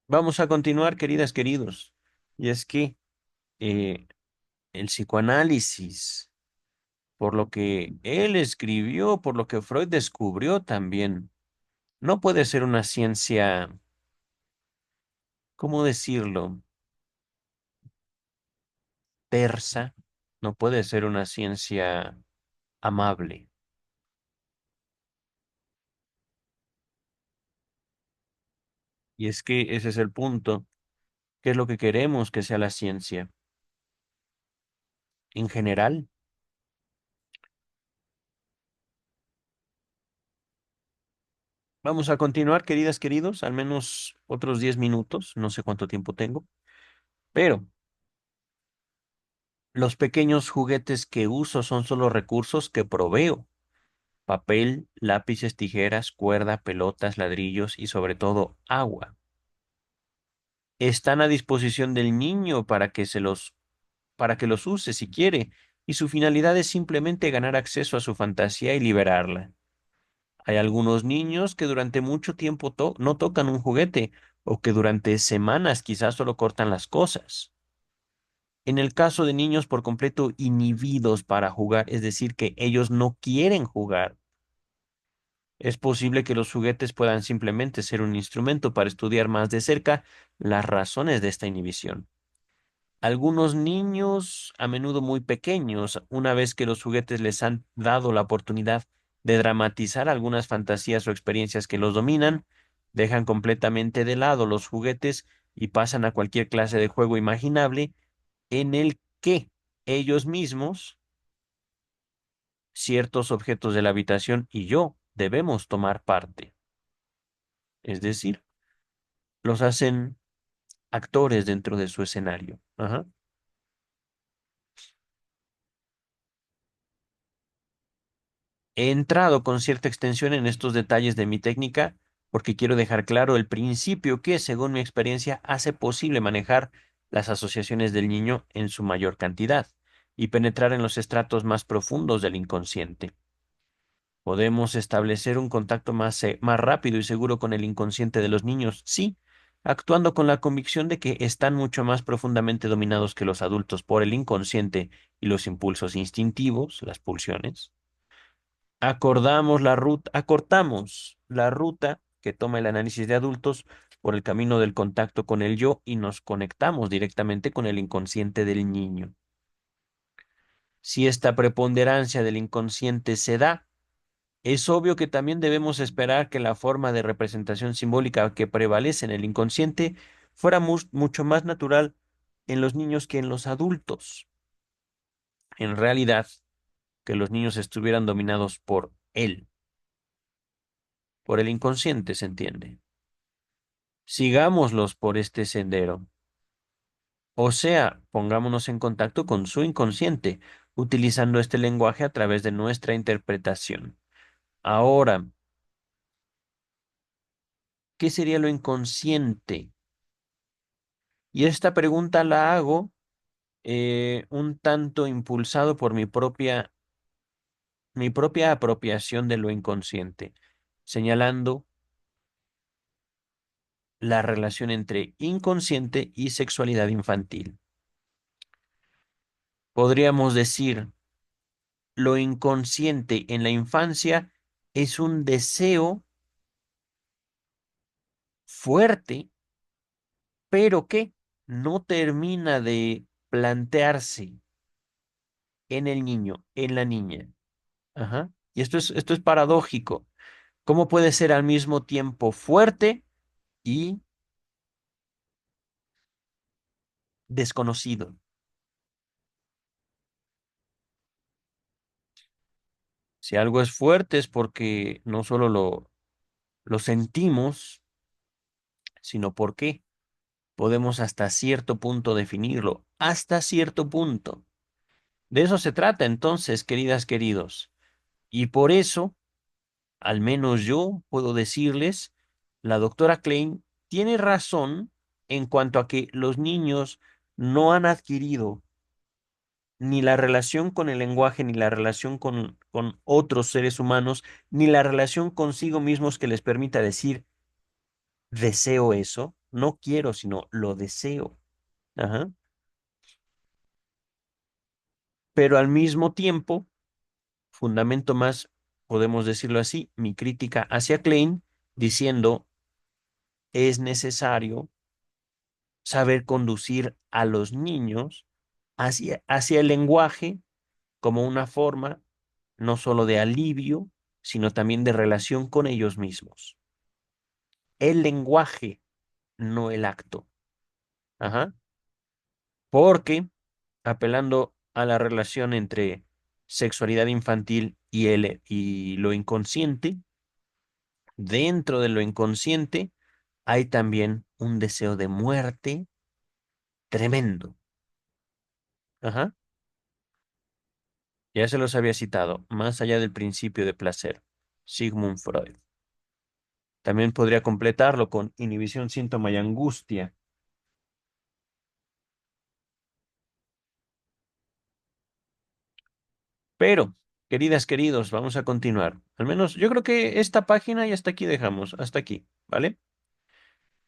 Vamos a continuar, queridas, queridos. Y es que eh, el psicoanálisis, por lo que él escribió, por lo que Freud descubrió también, no puede ser una ciencia, ¿cómo decirlo? Tersa, no puede ser una ciencia amable. Y es que ese es el punto. ¿Qué es lo que queremos que sea la ciencia? En general, vamos a continuar, queridas, queridos, al menos otros 10 minutos, no sé cuánto tiempo tengo, pero los pequeños juguetes que uso son solo recursos que proveo. Papel, lápices, tijeras, cuerda, pelotas, ladrillos y sobre todo agua. Están a disposición del niño para que los use si quiere, y su finalidad es simplemente ganar acceso a su fantasía y liberarla. Hay algunos niños que durante mucho tiempo no tocan un juguete o que durante semanas quizás solo cortan las cosas. En el caso de niños por completo inhibidos para jugar, es decir, que ellos no quieren jugar, es posible que los juguetes puedan simplemente ser un instrumento para estudiar más de cerca las razones de esta inhibición. Algunos niños, a menudo muy pequeños, una vez que los juguetes les han dado la oportunidad de dramatizar algunas fantasías o experiencias que los dominan, dejan completamente de lado los juguetes y pasan a cualquier clase de juego imaginable en el que ellos mismos, ciertos objetos de la habitación y yo debemos tomar parte. Es decir, los hacen actores dentro de su escenario. Ajá. He entrado con cierta extensión en estos detalles de mi técnica porque quiero dejar claro el principio que, según mi experiencia, hace posible manejar las asociaciones del niño en su mayor cantidad y penetrar en los estratos más profundos del inconsciente. Podemos establecer un contacto más rápido y seguro con el inconsciente de los niños, sí, actuando con la convicción de que están mucho más profundamente dominados que los adultos por el inconsciente y los impulsos instintivos, las pulsiones. Acortamos la ruta que toma el análisis de adultos por el camino del contacto con el yo y nos conectamos directamente con el inconsciente del niño. Si esta preponderancia del inconsciente se da, es obvio que también debemos esperar que la forma de representación simbólica que prevalece en el inconsciente fuera mucho más natural en los niños que en los adultos. En realidad, que los niños estuvieran dominados por él, por el inconsciente, ¿se entiende? Sigámoslos por este sendero. O sea, pongámonos en contacto con su inconsciente, utilizando este lenguaje a través de nuestra interpretación. Ahora, ¿qué sería lo inconsciente? Y esta pregunta la hago un tanto impulsado por mi propia apropiación de lo inconsciente, señalando la relación entre inconsciente y sexualidad infantil. Podríamos decir, lo inconsciente en la infancia es un deseo fuerte, pero que no termina de plantearse en el niño, en la niña. Ajá. Y esto es paradójico. ¿Cómo puede ser al mismo tiempo fuerte y desconocido? Si algo es fuerte es porque no solo lo sentimos, sino porque podemos hasta cierto punto definirlo, hasta cierto punto. De eso se trata entonces, queridas, queridos. Y por eso, al menos yo puedo decirles, la doctora Klein tiene razón en cuanto a que los niños no han adquirido ni la relación con el lenguaje, ni la relación con otros seres humanos, ni la relación consigo mismos que les permita decir, deseo eso, no quiero, sino lo deseo. Ajá. Pero al mismo tiempo, fundamento más, podemos decirlo así, mi crítica hacia Klein, diciendo, es necesario saber conducir a los niños hacia el lenguaje como una forma no solo de alivio, sino también de relación con ellos mismos. El lenguaje, no el acto. Ajá. Porque, apelando a la relación entre sexualidad infantil y lo inconsciente, dentro de lo inconsciente hay también un deseo de muerte tremendo. Ajá. Ya se los había citado, más allá del principio de placer. Sigmund Freud. También podría completarlo con inhibición, síntoma y angustia. Pero Queridas, queridos, vamos a continuar. Al menos yo creo que esta página y hasta aquí dejamos, hasta aquí, ¿vale?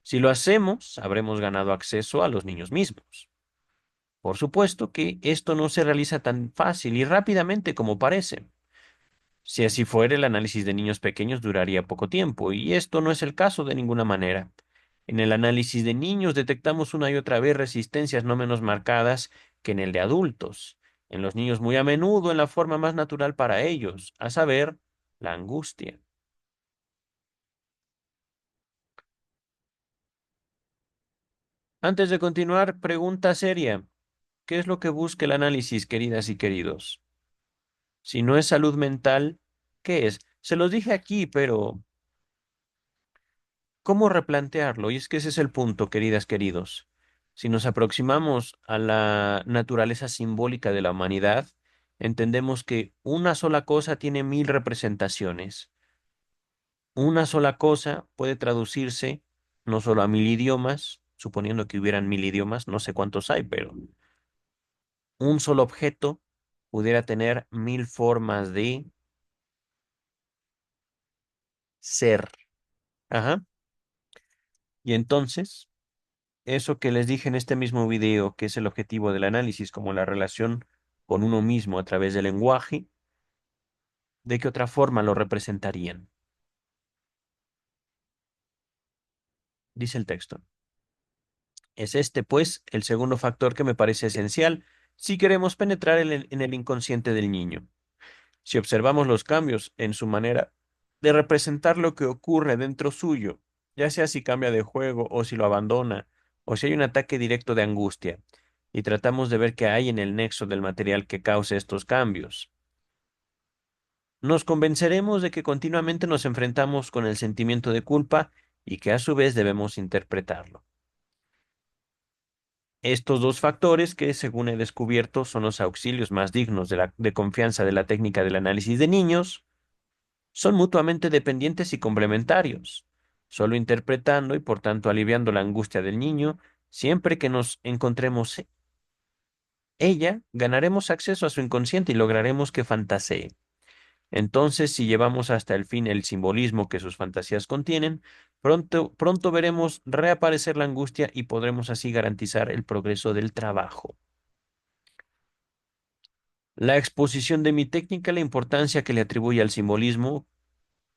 Si lo hacemos, habremos ganado acceso a los niños mismos. Por supuesto que esto no se realiza tan fácil y rápidamente como parece. Si así fuera, el análisis de niños pequeños duraría poco tiempo, y esto no es el caso de ninguna manera. En el análisis de niños detectamos una y otra vez resistencias no menos marcadas que en el de adultos. En los niños muy a menudo en la forma más natural para ellos, a saber, la angustia. Antes de continuar, pregunta seria. ¿Qué es lo que busca el análisis, queridas y queridos? Si no es salud mental, ¿qué es? Se los dije aquí, pero ¿cómo replantearlo? Y es que ese es el punto, queridas, queridos. Si nos aproximamos a la naturaleza simbólica de la humanidad, entendemos que una sola cosa tiene mil representaciones. Una sola cosa puede traducirse no solo a mil idiomas, suponiendo que hubieran mil idiomas, no sé cuántos hay, pero un solo objeto pudiera tener mil formas de ser. Ajá. Y entonces, eso que les dije en este mismo video, que es el objetivo del análisis, como la relación con uno mismo a través del lenguaje, ¿de qué otra forma lo representarían? Dice el texto. Es este, pues, el segundo factor que me parece esencial si queremos penetrar en el inconsciente del niño. Si observamos los cambios en su manera de representar lo que ocurre dentro suyo, ya sea si cambia de juego o si lo abandona, o si hay un ataque directo de angustia, y tratamos de ver qué hay en el nexo del material que cause estos cambios, nos convenceremos de que continuamente nos enfrentamos con el sentimiento de culpa y que a su vez debemos interpretarlo. Estos dos factores, que según he descubierto son los auxilios más dignos de confianza de la técnica del análisis de niños, son mutuamente dependientes y complementarios. Solo interpretando y por tanto aliviando la angustia del niño, siempre que nos encontremos ella, ganaremos acceso a su inconsciente y lograremos que fantasee. Entonces, si llevamos hasta el fin el simbolismo que sus fantasías contienen, pronto veremos reaparecer la angustia y podremos así garantizar el progreso del trabajo. La exposición de mi técnica, la importancia que le atribuye al simbolismo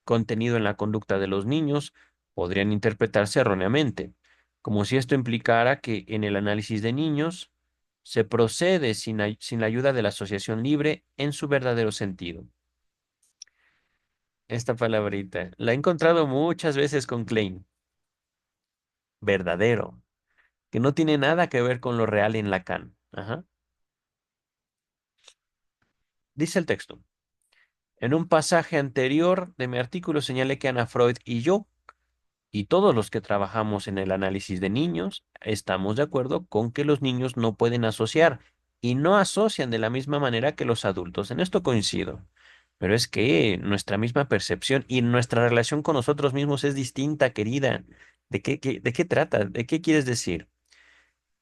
contenido en la conducta de los niños, podrían interpretarse erróneamente, como si esto implicara que en el análisis de niños se procede sin la ayuda de la asociación libre en su verdadero sentido. Esta palabrita la he encontrado muchas veces con Klein, verdadero, que no tiene nada que ver con lo real en Lacan. Ajá. Dice el texto. En un pasaje anterior de mi artículo señalé que Ana Freud y yo, y todos los que trabajamos en el análisis de niños, estamos de acuerdo con que los niños no pueden asociar y no asocian de la misma manera que los adultos. En esto coincido. Pero es que nuestra misma percepción y nuestra relación con nosotros mismos es distinta, querida. ¿De qué trata? ¿De qué quieres decir?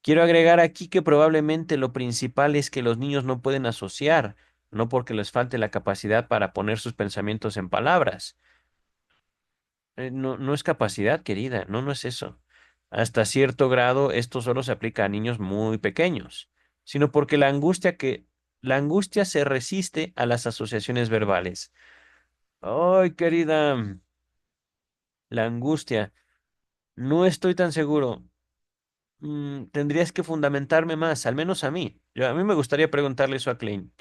Quiero agregar aquí que probablemente lo principal es que los niños no pueden asociar, no porque les falte la capacidad para poner sus pensamientos en palabras. No, no es capacidad, querida, no, no es eso. Hasta cierto grado esto solo se aplica a niños muy pequeños, sino porque la angustia se resiste a las asociaciones verbales. Ay, querida, la angustia. No estoy tan seguro. Tendrías que fundamentarme más, al menos a mí. A mí me gustaría preguntarle eso a Klein.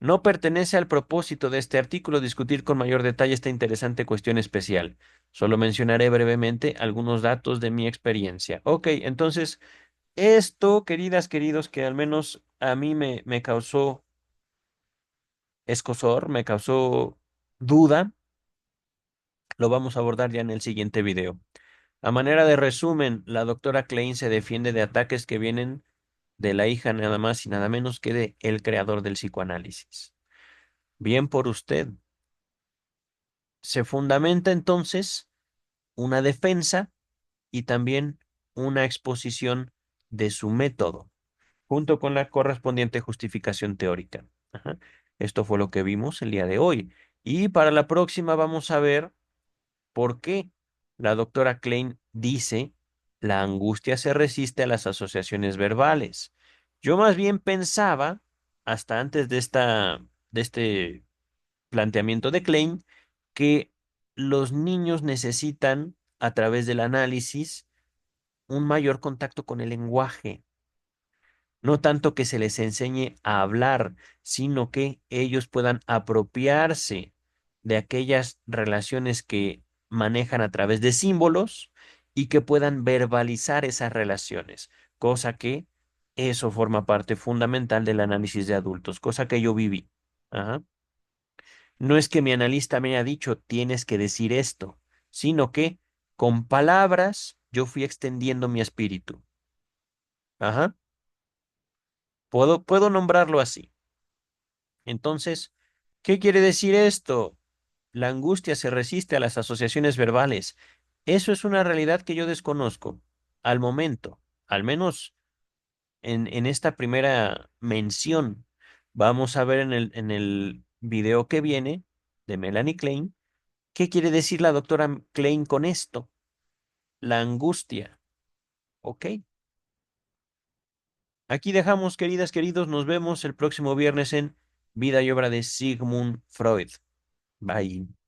No pertenece al propósito de este artículo discutir con mayor detalle esta interesante cuestión especial. Solo mencionaré brevemente algunos datos de mi experiencia. Ok, entonces, esto, queridas, queridos, que al menos a mí me causó escozor, me causó duda, lo vamos a abordar ya en el siguiente video. A manera de resumen, la doctora Klein se defiende de ataques que vienen de la hija nada más y nada menos que de el creador del psicoanálisis. Bien por usted. Se fundamenta entonces una defensa y también una exposición de su método, junto con la correspondiente justificación teórica. Ajá. Esto fue lo que vimos el día de hoy. Y para la próxima vamos a ver por qué la doctora Klein dice la angustia se resiste a las asociaciones verbales. Yo más bien pensaba, hasta antes de este planteamiento de Klein, que los niños necesitan, a través del análisis, un mayor contacto con el lenguaje. No tanto que se les enseñe a hablar, sino que ellos puedan apropiarse de aquellas relaciones que manejan a través de símbolos y que puedan verbalizar esas relaciones, cosa que eso forma parte fundamental del análisis de adultos, cosa que yo viví. Ajá. No es que mi analista me haya dicho tienes que decir esto, sino que con palabras yo fui extendiendo mi espíritu. Ajá. Puedo nombrarlo así. Entonces, ¿qué quiere decir esto? La angustia se resiste a las asociaciones verbales. Eso es una realidad que yo desconozco al momento, al menos en esta primera mención. Vamos a ver en el video que viene de Melanie Klein, ¿qué quiere decir la doctora Klein con esto? La angustia, ¿ok? Aquí dejamos, queridas, queridos, nos vemos el próximo viernes en Vida y obra de Sigmund Freud. Bye.